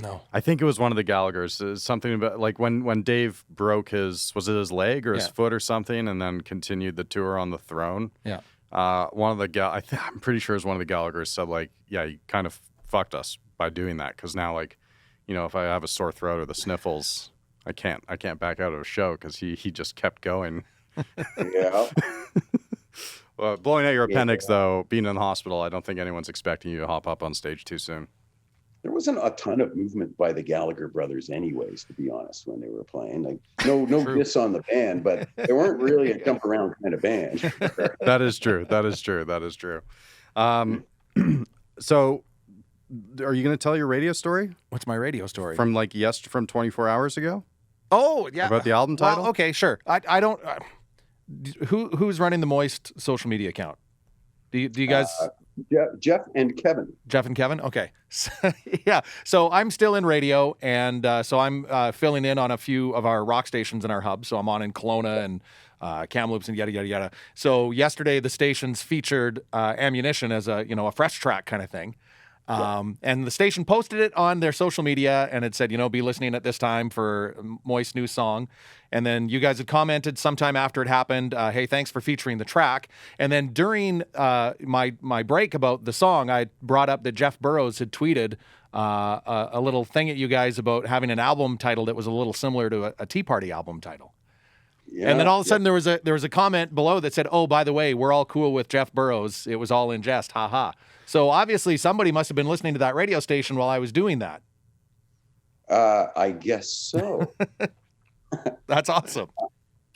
No. I think it was one of the Gallaghers. Something about like when Dave broke his leg or his foot or something, and then continued the tour on the throne. Yeah. One of the I'm pretty sure it was one of the Gallaghers said like, yeah, you kind of fucked us by doing that, because now if I have a sore throat or the sniffles, I can't back out of a show because he just kept going. Yeah. Well, blowing out your appendix though, being in the hospital, I don't think anyone's expecting you to hop up on stage too soon. There wasn't a ton of movement by the Gallagher brothers anyways, to be honest, when they were playing. Like no diss on the band, but they weren't really a jump around kind of band. That is true. So are you going to tell your radio story? What's my radio story? From from 24 hours ago? Oh, yeah. About the album title? Well, okay, sure. I don't who's running the Moist social media account? Do you guys Jeff and Kevin. Jeff and Kevin? Okay. Yeah. So I'm still in radio, and so I'm filling in on a few of our rock stations in our hub. So I'm on in Kelowna and Kamloops and yada, yada, yada. So yesterday the stations featured Ammunition as a fresh track kind of thing. And the station posted it on their social media, and it said, be listening at this time for Moist new song. And then you guys had commented sometime after it happened, hey, thanks for featuring the track. And then during my break about the song, I brought up that Jeff Burrows had tweeted a little thing at you guys about having an album title that was a little similar to a Tea Party album title. Yeah, and then all of a sudden there was a comment below that said, oh, by the way, we're all cool with Jeff Burrows. It was all in jest. Ha ha. So obviously somebody must have been listening to that radio station while I was doing that. I guess so. That's awesome.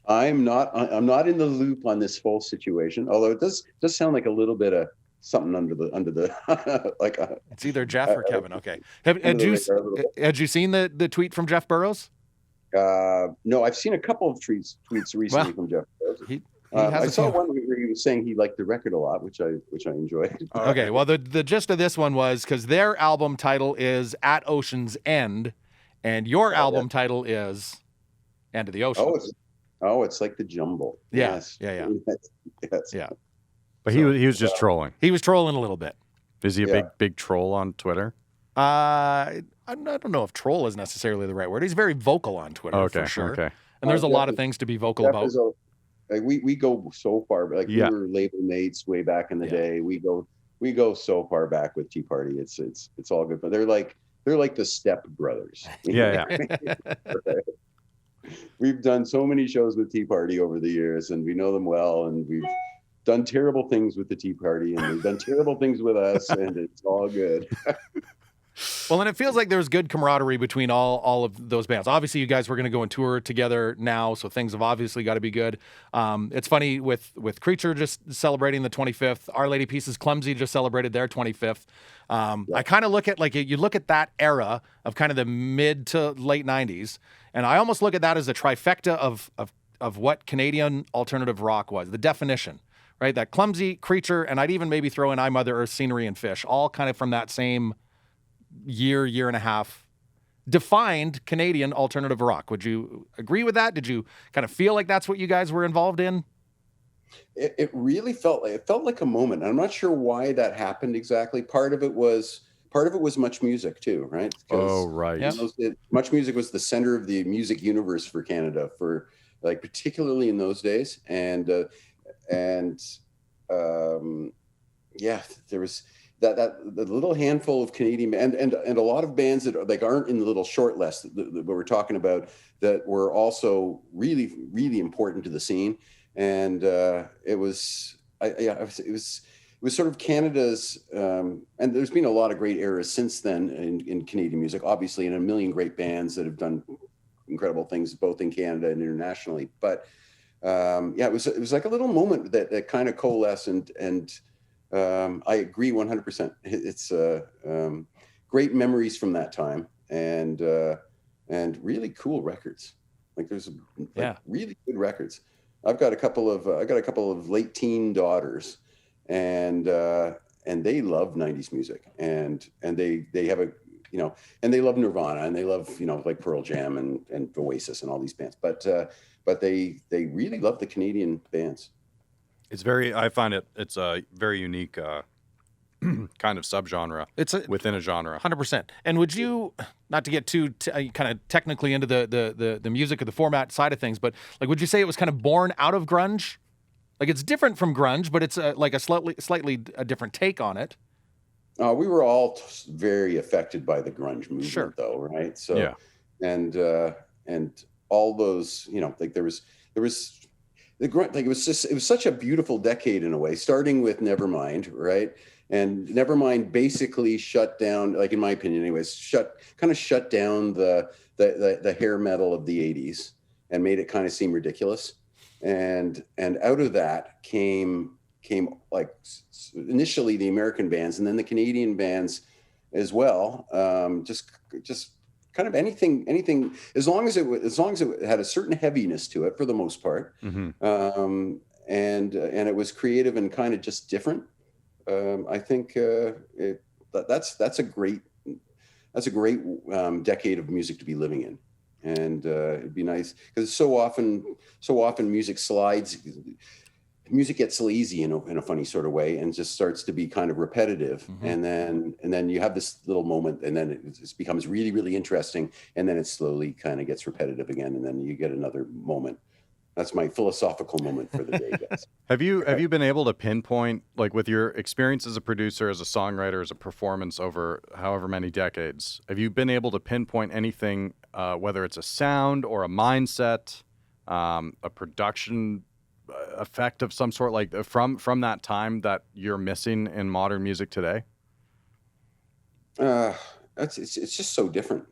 I'm not in the loop on this whole situation, although it does sound like a little bit of something under the like it's either Jeff or Kevin. Okay. Had you seen the tweet from Jeff Burrows? No, I've seen a couple of tweets recently from Jeff Burrows. I saw one where he was saying he liked the record a lot, which I enjoyed. Okay, well the gist of this one was because their album title is At Ocean's End, and your album title is End of the Ocean. It's like the jumble. Yeah, yes. Yeah. Yes. Yeah. But he was just trolling. He was trolling a little bit. Is he a big troll on Twitter? I don't know if troll is necessarily the right word. He's very vocal on Twitter for sure. Okay. And there's a lot of things to be vocal about. Like we go so far, like we were label mates way back in the day. We go so far back with Tea Party. It's all good, but they're like the Step Brothers. Yeah. We've done so many shows with Tea Party over the years, and we know them well, and we've done terrible things with the Tea Party, and they've done terrible things with us, and it's all good. Well, and it feels like there's good camaraderie between all of those bands. Obviously, you guys were going to go on tour together now, so things have obviously got to be good. It's funny with Creature just celebrating the 25th. Our Lady Pieces Clumsy just celebrated their 25th. I kind of look at, like, you look at that era of kind of the mid to late 90s, and I almost look at that as a trifecta of what Canadian alternative rock was, the definition, right? That Clumsy, Creature, and I'd even maybe throw in I, Mother Earth, Scenery, and Fish, all kind of from that same year and a half, defined Canadian alternative rock. Would you agree with that? Did you kind of feel like that's what you guys were involved in? It really felt like a moment. I'm not sure why that happened exactly. Part of it was Much Music too, right? Oh, right. Yeah. Much Music was the center of the music universe for Canada, for like particularly in those days, and there was that the little handful of Canadian and a lot of bands that like aren't in the little short list that we're talking about that were also really, really important to the scene. And it was sort of Canada's, and there's been a lot of great eras since then in Canadian music, obviously, and a million great bands that have done incredible things both in Canada and internationally. But it was like a little moment that kind of coalesced, and I agree 100%. It's great memories from that time, and really cool records. Like there's really good records. I've got a couple of late teen daughters, and they love 90s music, and they have and they love Nirvana, and they love like Pearl Jam and Oasis and all these bands, but they really love the Canadian bands. I find it's a very unique kind of subgenre. Within a genre. 100%. And would you, not to get too kind of technically into the music or the format side of things, but like, would you say it was kind of born out of grunge? Like it's different from grunge, but it's like a slightly a different take on it. We were all very affected by the grunge movement, though, right? So, yeah. And all those, like there was the grunt, like it was such a beautiful decade in a way, starting with Nevermind, right? And Nevermind basically shut down, like in my opinion, anyways, shut down the hair metal of the 80s and made it kind of seem ridiculous. And out of that came like initially the American bands, and then the Canadian bands as well. Just kind of anything as long as it had a certain heaviness to it for the most part. Mm-hmm. And it was creative and kind of just different. I think that's a great decade of music to be living in, and it'd be nice because so often music slides. Music gets lazy in a funny sort of way and just starts to be kind of repetitive. Mm-hmm. and then you have this little moment, and then it becomes really, really interesting, and then it slowly kind of gets repetitive again, and then you get another moment. That's my philosophical moment for the day, guys. Have you been able to pinpoint, like with your experience as a producer, as a songwriter, as a performance over however many decades, have you been able to pinpoint anything, whether it's a sound or a mindset, a production effect of some sort, like from that time that you're missing in modern music today? It's just so different.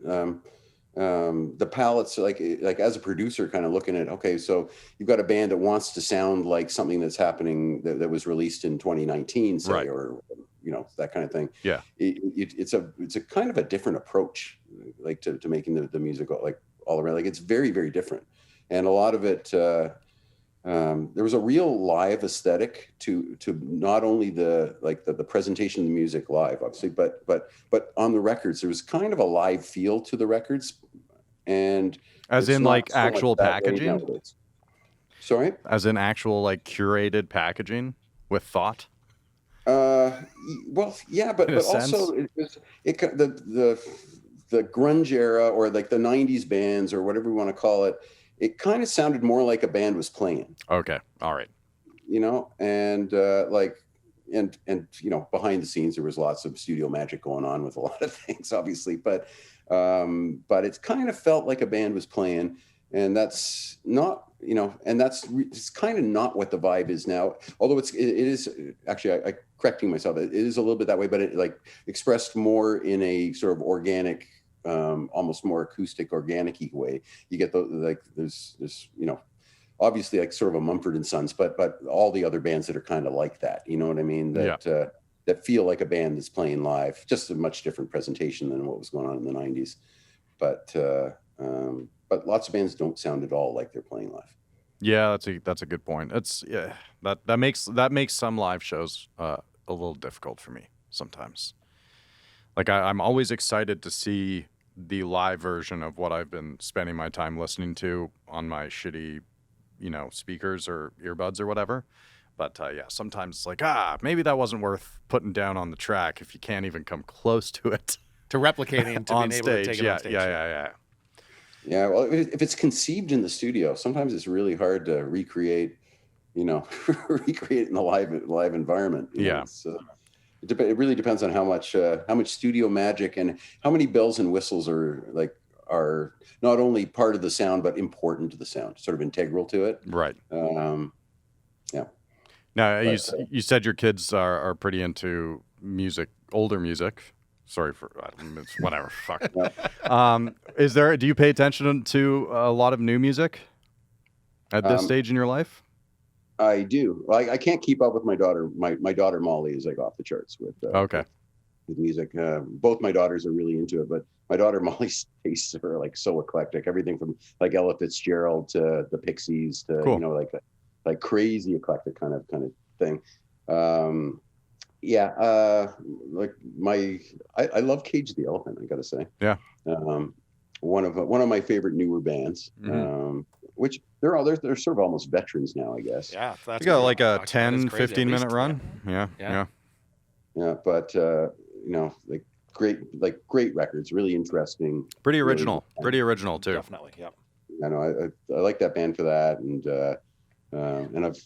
The palettes, like as a producer, kind of looking at, okay, so you've got a band that wants to sound like something that's happening that was released in 2019, say, right, or that kind of thing. Yeah, it's a kind of a different approach, like to making the music like all around. Like it's very, very different, and a lot of it. There was a real live aesthetic to not only the presentation of the music live, obviously, but on the records there was kind of a live feel to the records, and as in like actual packaging. Sorry, as in actual like curated packaging with thought. Well, yeah, but also the grunge era, or like the 90s bands, or whatever we want to call it, it kind of sounded more like a band was playing. Okay. All right. And behind the scenes, there was lots of studio magic going on with a lot of things, obviously, but it kind of felt like a band was playing, and that's not, it's kind of not what the vibe is now. Although it is actually, I correcting myself, it is a little bit that way, but it like expressed more in a sort of organic, almost more acoustic, organic-y way. You get there's obviously like sort of a Mumford & Sons, but all the other bands that are kind of like that, you know what I mean? That feel like a band that's playing live, just a much different presentation than what was going on in the 90s. But lots of bands don't sound at all like they're playing live. Yeah, that's a good point. That makes some live shows a little difficult for me sometimes. Like I'm always excited to see the live version of what I've been spending my time listening to on my shitty, speakers or earbuds or whatever. But sometimes it's like, maybe that wasn't worth putting down on the track if you can't even come close to it. To replicating, to on being stage. able to take it on stage. Yeah, well, if it's conceived in the studio, sometimes it's really hard to recreate in the live environment. It really depends on how much studio magic and how many bells and whistles are not only part of the sound but important to the sound, sort of integral to it. Right. Yeah. Now, you said your kids are pretty into music, older music. Sorry for it's whatever. Fuck. Yeah. Do you pay attention to a lot of new music at this stage in your life? I do. I can't keep up with my daughter. My daughter Molly is like off the charts with music. Both my daughters are really into it, but my daughter Molly's tastes are like so eclectic. Everything from like Ella Fitzgerald to the Pixies to cool. like crazy eclectic kind of thing. I love Cage the Elephant, I gotta say. Yeah. One of my favorite newer bands. Mm-hmm. Which they're sort of almost veterans now, I guess. Yeah. You got like a 10, 15-minute run. Yeah. But great records, really interesting. Pretty original too. Definitely. Yeah. I know. I like that band for that, and I've.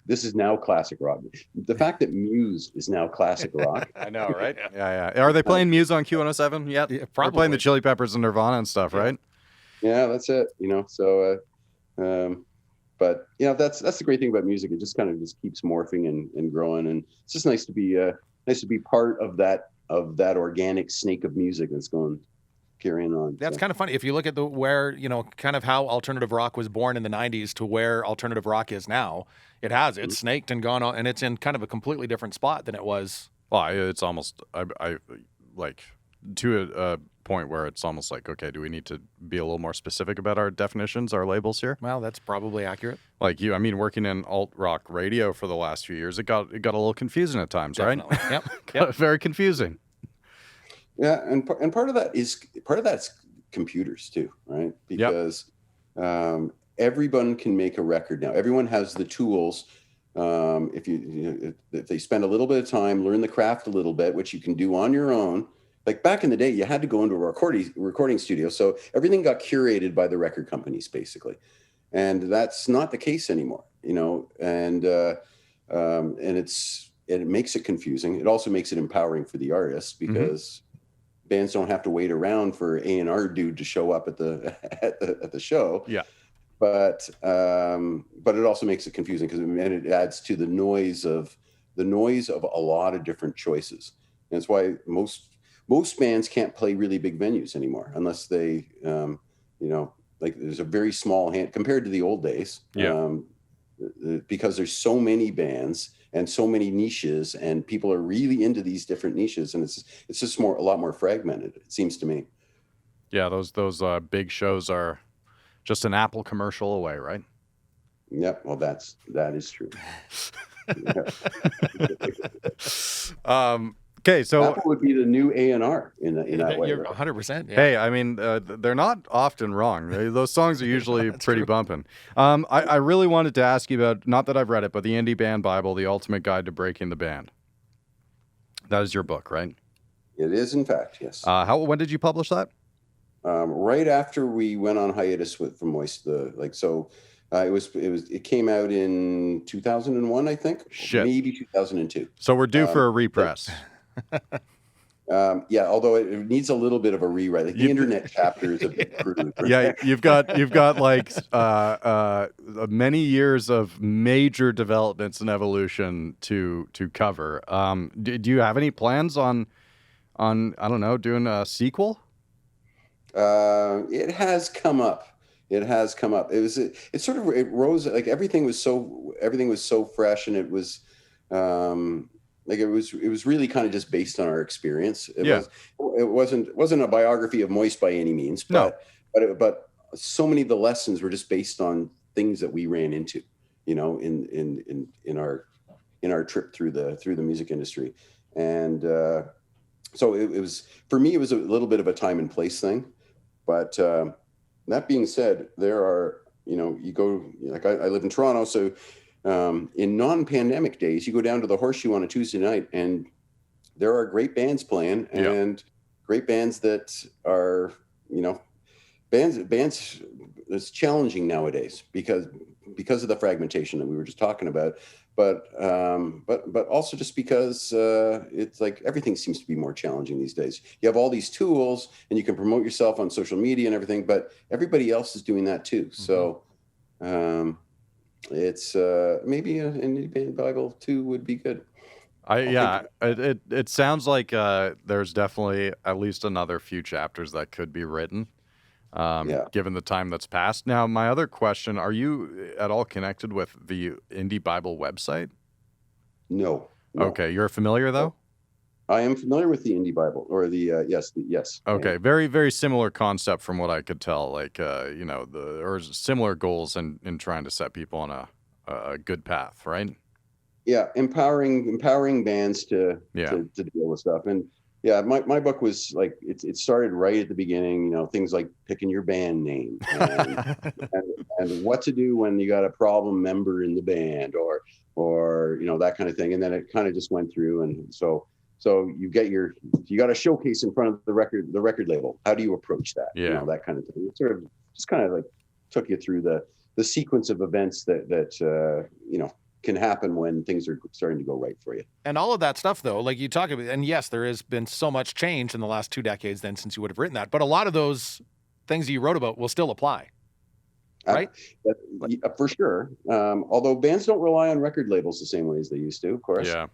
This is now classic rock. The fact that Muse is now classic rock. I know, right? Yeah. Are they playing Muse on Q107 yet? Yeah, probably. They're playing the Chili Peppers and Nirvana and stuff, right? Yeah, that's it. So, but that's the great thing about music. It just kind of keeps morphing and growing, and it's just nice to be part of that organic snake of music that's carrying on. That's kind of funny. If you look at kind of how alternative rock was born in the 90s to where alternative rock is now, it's snaked and gone on, and it's in kind of a completely different spot than it was. Well, it's almost, I like to a point where it's almost like, okay, do we need to be a little more specific about our definitions, our labels here? Well, that's probably accurate. Like working in alt rock radio for the last few years, it got a little confusing at times, Definitely. Right? Yep. Very confusing. Yeah, and part of that's computers too, right? Because everyone can make a record now. Everyone has the tools. If they spend a little bit of time, learn the craft a little bit, which you can do on your own. Like back in the day, you had to go into a recording studio, so everything got curated by the record companies, basically, and that's not the case anymore. And it makes it confusing. It also makes it empowering for the artists because bands don't have to wait around for A&R dude to show up at the show. Yeah. But it also makes it confusing because it adds to the noise of a lot of different choices. And that's why most bands can't play really big venues anymore unless they there's a very small hand compared to the old days. Yeah. Because there's so many bands and so many niches, and people are really into these different niches, and it's just a lot more fragmented, it seems to me. Yeah, those big shows are just an Apple commercial away, right? Yep. Well, that is true. Okay, so Apple would be the new A&R in that way. You're right? 100%. Yeah. Hey, they're not often wrong. Those songs are usually pretty bumping. I really wanted to ask you about, not that I've read it, but the Indie Band Bible, The Ultimate Guide to Breaking the Band. That is your book, right? It is, in fact, yes. When did you publish that? Right after we went on hiatus from Moist. It came out in 2001, I think. Shit. Maybe 2002. So we're due for a repress. Yeah, although it needs a little bit of a rewrite. Like the internet chapter is a bit crude. Yeah, you've got like many years of major developments and evolution to cover. Do you have any plans on I don't know, doing a sequel? It has come up. It rose, like everything was so fresh, and it was it was really kind of just based on our experience. It wasn't a biography of Moist by any means, but so many of the lessons were just based on things that we ran into, in our trip through the music industry. And so it was, for me, it was a little bit of a time and place thing. But that being said, there are, you go, like I live in Toronto, so in non-pandemic days, you go down to the Horseshoe on a Tuesday night, and there are great bands playing, and great bands that are, bands. It's challenging nowadays because of the fragmentation that we were just talking about, but also just because it's like everything seems to be more challenging these days. You have all these tools, and you can promote yourself on social media and everything, but everybody else is doing that too. Mm-hmm. So it's maybe an indie band Bible too would be good. It sounds like there's definitely at least another few chapters that could be written. Given the time that's passed. Now, my other question, are you at all connected with the Indie Bible website? No. Okay, you're familiar, though? I am familiar with the Indie Bible, or yes. Okay, very, very similar concept from what I could tell, like, or similar goals in trying to set people on a good path, right? Yeah, empowering bands to deal with stuff. And yeah, my book was like, it started right at the beginning, things like picking your band name and what to do when you got a problem member in the band or that kind of thing. And then it kind of just went through. And so you got a showcase in front of the record label. How do you approach that? Yeah. That kind of thing. It sort of just kind of like took you through the sequence of events that can happen when things are starting to go right for you. And all of that stuff, though, like you talk about, and yes, there has been so much change in the last 2 decades then since you would have written that, but a lot of those things that you wrote about will still apply, right? For sure. Although bands don't rely on record labels the same way as they used to, of course. Yeah.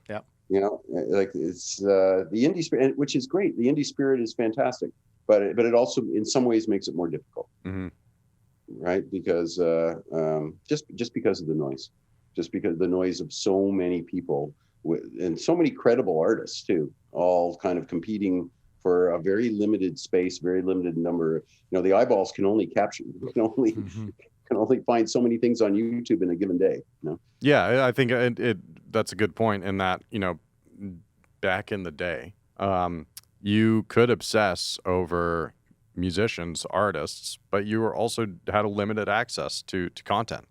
Like it's the indie spirit, which is great. The indie spirit is fantastic, but it also in some ways makes it more difficult, mm-hmm. right? Because just because of the noise. Just because the noise of so many people and so many credible artists too, all kind of competing for a very limited space, very limited number. The eyeballs can only find so many things on YouTube in a given day. Yeah, I think that's a good point in that, back in the day, you could obsess over musicians, artists, but you were also had a limited access to content.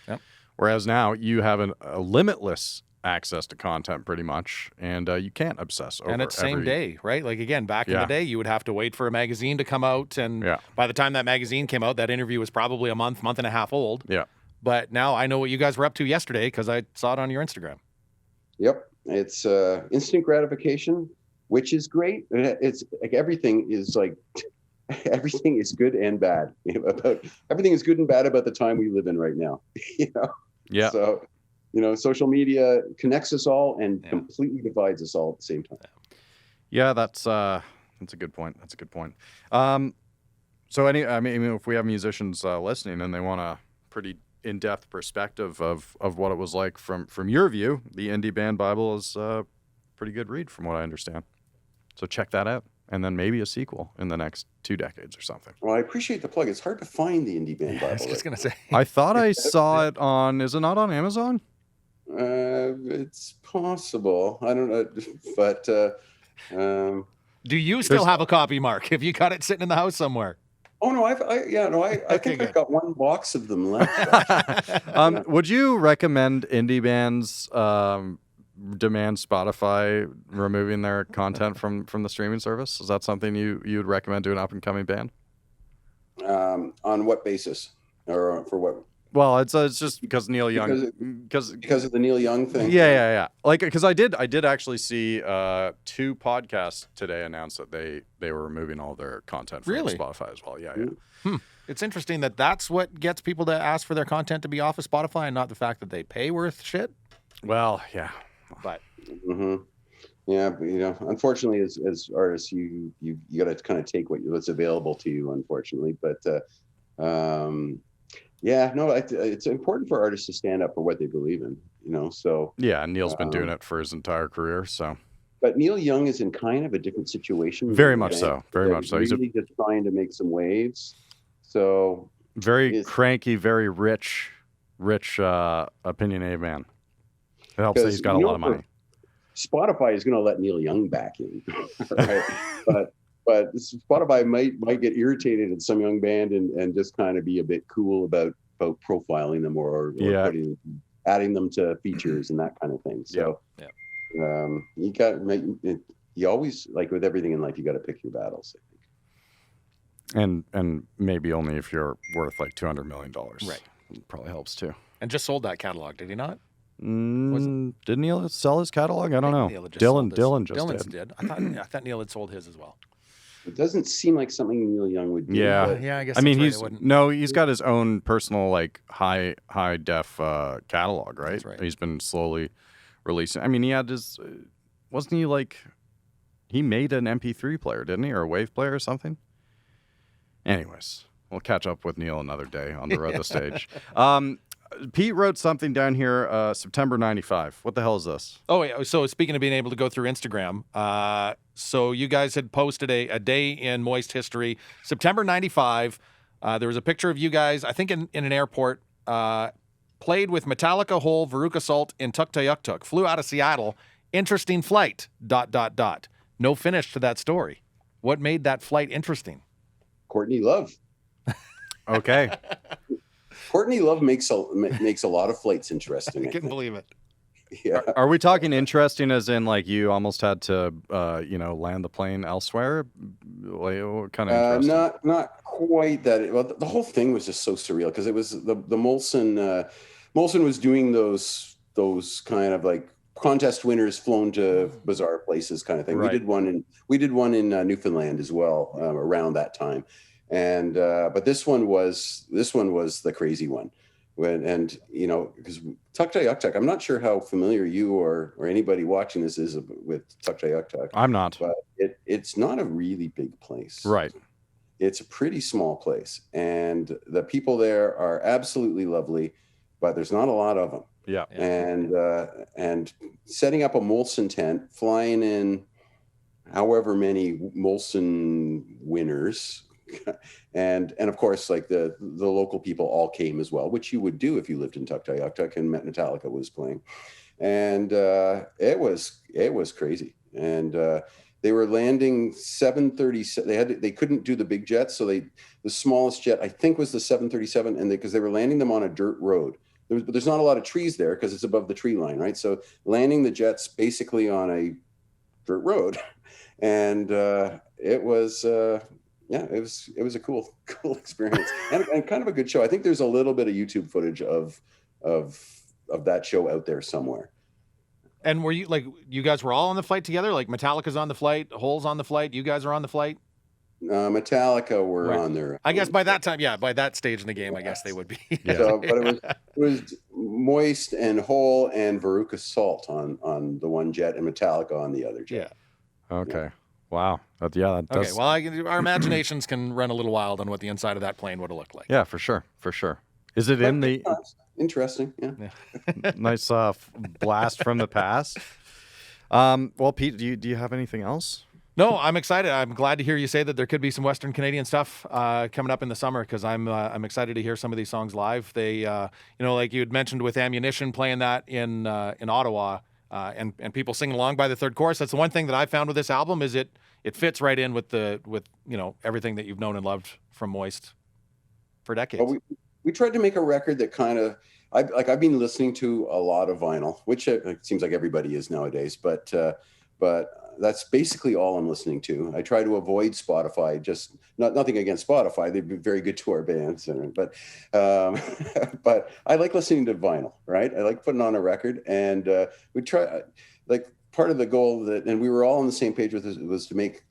Yep. Whereas now you have a limitless access to content pretty much, and you can't obsess over. And it's same day, right? Like again, back in the day, you would have to wait for a magazine to come out, and by the time that magazine came out, that interview was probably a month and a half old. Yeah. But now I know what you guys were up to yesterday because I saw it on your Instagram. Yep, it's instant gratification, which is great. It's like everything is good and bad. Everything is good and bad about the time we live in right now. Yeah. So, social media connects us all and completely divides us all at the same time. Yeah, that's a good point. That's a good point. So if we have musicians listening and they want a pretty in-depth perspective of what it was like from your view, the Indie Band Bible is a pretty good read from what I understand. So check that out. And then maybe a sequel in the next 2 decades or something. Well, I appreciate the plug. It's hard to find the Indie Band Bible. I was just going to say. I thought I saw it on, is it not on Amazon? It's possible. I don't know. But do you still have a copy, Mark? Have you got it sitting in the house somewhere? Oh, no. I think I've got one box of them left. Would you recommend indie bands demand Spotify removing their content from the streaming service? Is that something you would recommend to an up and coming band? On what basis, or for what? Well, it's just because Neil Young, because of the Neil Young thing. Yeah. Like, because I did actually see 2 podcasts today announce that they were removing all their content from Spotify as well. Yeah. It's interesting that that's what gets people to ask for their content to be off of Spotify, and not the fact that they pay worth shit. Well, yeah, but yeah, but, unfortunately, as artists, you got to kind of take what's available to you. Unfortunately, but it's important for artists to stand up for what they believe in. So yeah, and Neil's been doing it for his entire career. So, but Neil Young is in kind of a different situation. Very much so. He's really just trying to make some waves. So very cranky, very rich, opinionated man. It helps that he's got a lot of money. Spotify is going to let Neil Young back in, right? but Spotify might get irritated at some young band and just kind of be a bit cool about profiling them or adding them to features and that kind of thing. So you always, like with everything in life, you got to pick your battles, I think. And maybe only if you're worth like $200 million. Right. It probably helps too. And just sold that catalog, did he not? Didn't Neil sell his catalog? I don't know. Dylan just did. I thought Neil had sold his as well. It doesn't seem like something Neil Young would do. Yeah, I guess. I mean, he's got his own personal like high def catalog, right? That's right. He's been slowly releasing. I mean, he had his wasn't he like he made an MP3 player, didn't he, or a wave player or something? Anyways, we'll catch up with Neil another day on the road to the stage. Pete wrote something down here, September 95. What the hell is this? Oh, yeah. So speaking of being able to go through Instagram, so you guys had posted a day in Moist history, September 95. There was a picture of you guys, I think in an airport, played with Metallica, Hole, Veruca Salt, and Tuktoyaktuk. Flew out of Seattle. Interesting flight, ... No finish to that story. What made that flight interesting? Courtney Love. Okay. Courtney Love makes a lot of flights interesting. I couldn't believe it. Yeah. Are we talking interesting as in like you almost had to land the plane elsewhere? What kind of interesting? Not quite that. Well, the whole thing was just so surreal because it was the Molson. Molson was doing those kind of like contest winners flown to bizarre places kind of thing. Right. We did one in Newfoundland as well around that time. And but this one was the crazy one, because Tuktoyaktuk, I'm not sure how familiar you or anybody watching this is with Tuktoyaktuk. I'm not, but it's not a really big place, right? It's a pretty small place, and the people there are absolutely lovely, but there's not a lot of them. Yeah, and setting up a Molson tent, flying in however many Molson winners. and of course, like the local people all came as well, which you would do if you lived in Tuktoyaktuk and Metallica was playing, and it was crazy. And they were landing 737. They couldn't do the big jets, so the smallest jet I think was the 737, and because they were landing them on a dirt road. There's not a lot of trees there because it's above the tree line, right? So landing the jets basically on a dirt road, and it was. It was a cool experience and kind of a good show. I think there's a little bit of YouTube footage of that show out there somewhere. And were you guys were all on the flight together? Like Metallica's on the flight, Hole's on the flight, you guys are on the flight? Metallica were on there. I guess by that time, by that stage in the game, I guess they would be. Yeah. So, but it was Moist and Hole and Veruca Salt on the one jet and Metallica on the other jet. Yeah. Okay. Yeah. Wow. That does. Okay. Well, our imaginations can run a little wild on what the inside of that plane would have looked like. Yeah, for sure. Is it in the interesting? Yeah. Nice blast from the past. Well, Pete, do you have anything else? No, I'm excited. I'm glad to hear you say that there could be some Western Canadian stuff coming up in the summer because I'm excited to hear some of these songs live. They, like you had mentioned with Ammunition playing that in Ottawa. And people singing along by the third chorus. That's the one thing that I found with this album is it fits right in with everything that you've known and loved from Moist for decades. Well, we tried to make a record that kind of I've been listening to a lot of vinyl, which it seems like everybody is nowadays, but that's basically all I'm listening to. I try to avoid Spotify, just nothing against Spotify. They've been very good to our bands, but I like listening to vinyl, right? I like putting on a record, and we try, like, part of the goal and we were all on the same page with this, was to make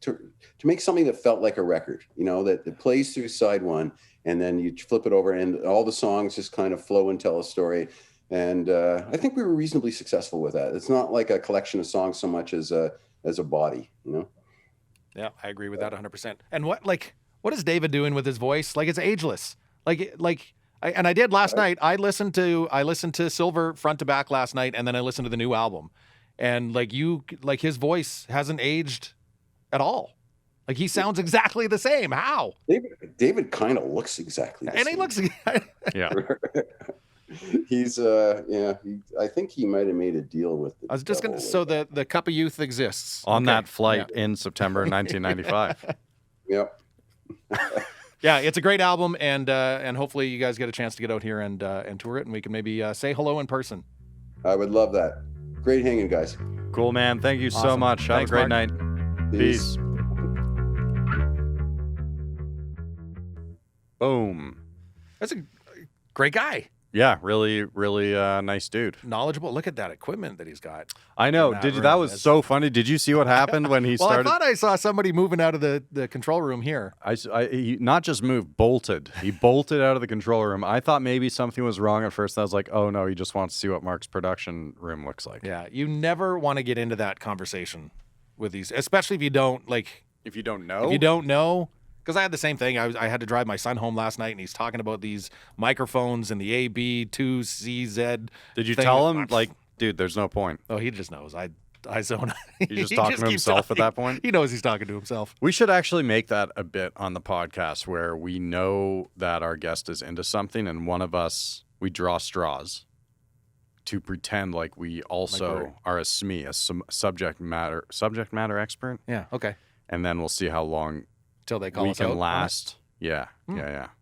something that felt like a record, that plays through side one, and then you flip it over and all the songs just kind of flow and tell a story. And I think we were reasonably successful with that. It's not like a collection of songs so much as a body, Yeah, I agree with that 100%. And what is David doing with his voice? Like, it's ageless. I did last night. I listened to Silver front to back last night, and then I listened to the new album. And his voice hasn't aged at all. Like, he sounds exactly the same. How? David kind of looks exactly the same. And he looks yeah. He's I think he might have made a deal with the I was just gonna. So the Cup of Youth exists on that flight in September 1995. Yep. Yeah, it's a great album, and hopefully you guys get a chance to get out here and tour it, and we can maybe say hello in person. I would love that. Great hanging, guys. Cool, man. Thank you so much. Have a great night. Peace. Boom. That's a great guy. Yeah, really, really nice dude. Knowledgeable. Look at that equipment that he's got. I know. That was so funny. Did you see what happened when he started? I thought I saw somebody moving out of the control room here. He not just moved, bolted. He bolted out of the control room. I thought maybe something was wrong at first. I was like, oh no, he just wants to see what Mark's production room looks like. Yeah, you never want to get into that conversation with these, especially if you don't know. If you don't know. Because I had the same thing. I had to drive my son home last night, and he's talking about these microphones and the AB2CZ. Did you tell him, dude, there's no point? Oh, he just knows. I zone. He's just talking to himself at that point? He knows he's talking to himself. We should actually make that a bit on the podcast where we know that our guest is into something, and one of us, we draw straws to pretend like we also are a SME, a subject matter expert. Yeah, okay. And then we'll see how long... Till they call us out. We can last. Yeah.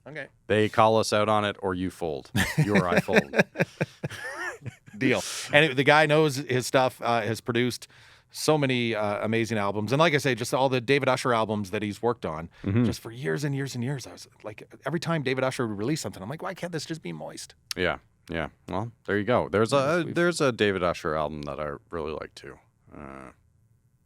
Okay. They call us out on it, or you fold. You or I fold. Deal. And the guy knows his stuff, has produced so many amazing albums. And like I say, just all the David Usher albums that he's worked on, just for years and years and years. I was like, every time David Usher would release something, I'm like, why can't this just be Moist? Yeah. Well, there you go. There's a David Usher album that I really like too.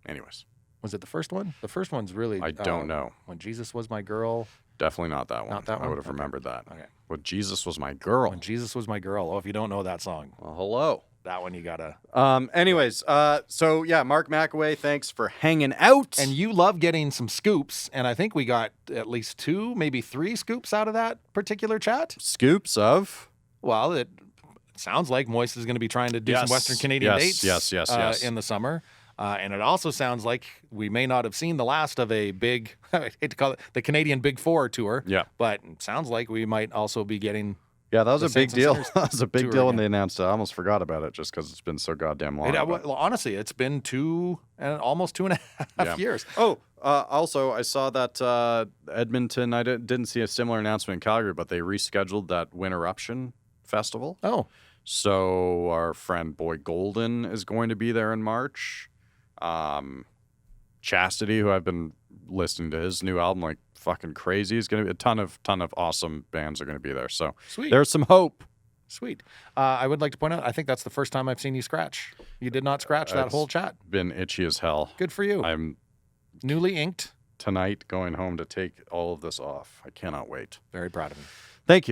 Anyways. Was it the first one? The first one's really... I don't know. When Jesus Was My Girl. Definitely not that one. Not that one? I would have remembered that. Okay. When Jesus Was My Girl. When Jesus Was My Girl. Oh, if you don't know that song. Well, hello. That one you gotta... Anyways, so yeah, Mark Makoway, thanks for hanging out. And you love getting some scoops, and I think we got at least 2, maybe 3 scoops out of that particular chat. Scoops of? Well, it sounds like Moist is going to be trying to do some Western Canadian dates in the summer. And it also sounds like we may not have seen the last of a big, I hate to call it the Canadian Big Four tour. Yeah. But it sounds like we might also be getting. Yeah, that was a big deal. That was a big deal when they announced it. I almost forgot about it just because it's been so goddamn long. Well, honestly, it's been almost 2.5 years. Oh, also, I saw that Edmonton, I didn't see a similar announcement in Calgary, but they rescheduled that Winterruption Festival. Oh. So our friend Boy Golden is going to be there in March. Chastity, who I've been listening to his new album like fucking crazy, is going to be a ton of awesome bands are going to be there. So sweet. There's some hope. Sweet. I would like to point out, I think that's the first time I've seen you scratch. You did not scratch that whole chat. Been itchy as hell. Good for you. I'm newly inked. Tonight going home to take all of this off. I cannot wait. Very proud of you. Thank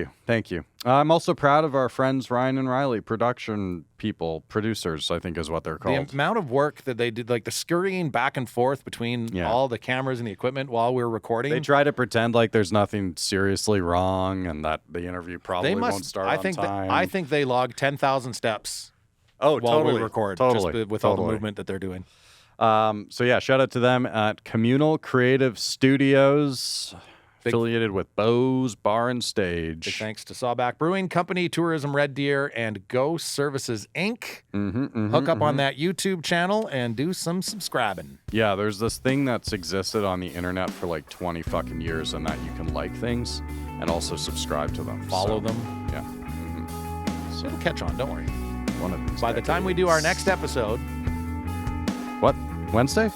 you. I'm also proud of our friends Ryan and Ryley, production people, producers, I think is what they're called. The amount of work that they did, like the scurrying back and forth between all the cameras and the equipment while we were recording. They try to pretend like there's nothing seriously wrong and that the interview probably won't start on time. I think they log 10,000 steps while we record, just with all the movement that they're doing. So yeah, shout out to them at Communal Creative Studios. Affiliated with Bo's Bar and Stage. Big thanks to Sawback Brewing Company, Tourism Red Deer, and Go Services, Inc. Hook up on that YouTube channel and do some subscribing. Yeah, there's this thing that's existed on the internet for like 20 fucking years, and that you can like things and also subscribe to them. Follow them. Yeah. So it'll catch on. Don't worry. One of these By the time we do our next episode. What? Wednesday?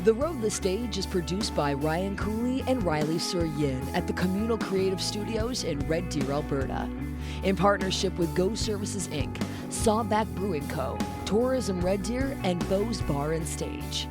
The Road the Stage is produced by Ryan Kuly and Ryley Surian at the Communal Creative Studios in Red Deer, Alberta. In partnership with Go Services Inc., Sawback Brewing Co., Tourism Red Deer, and Beau's Bar and Stage.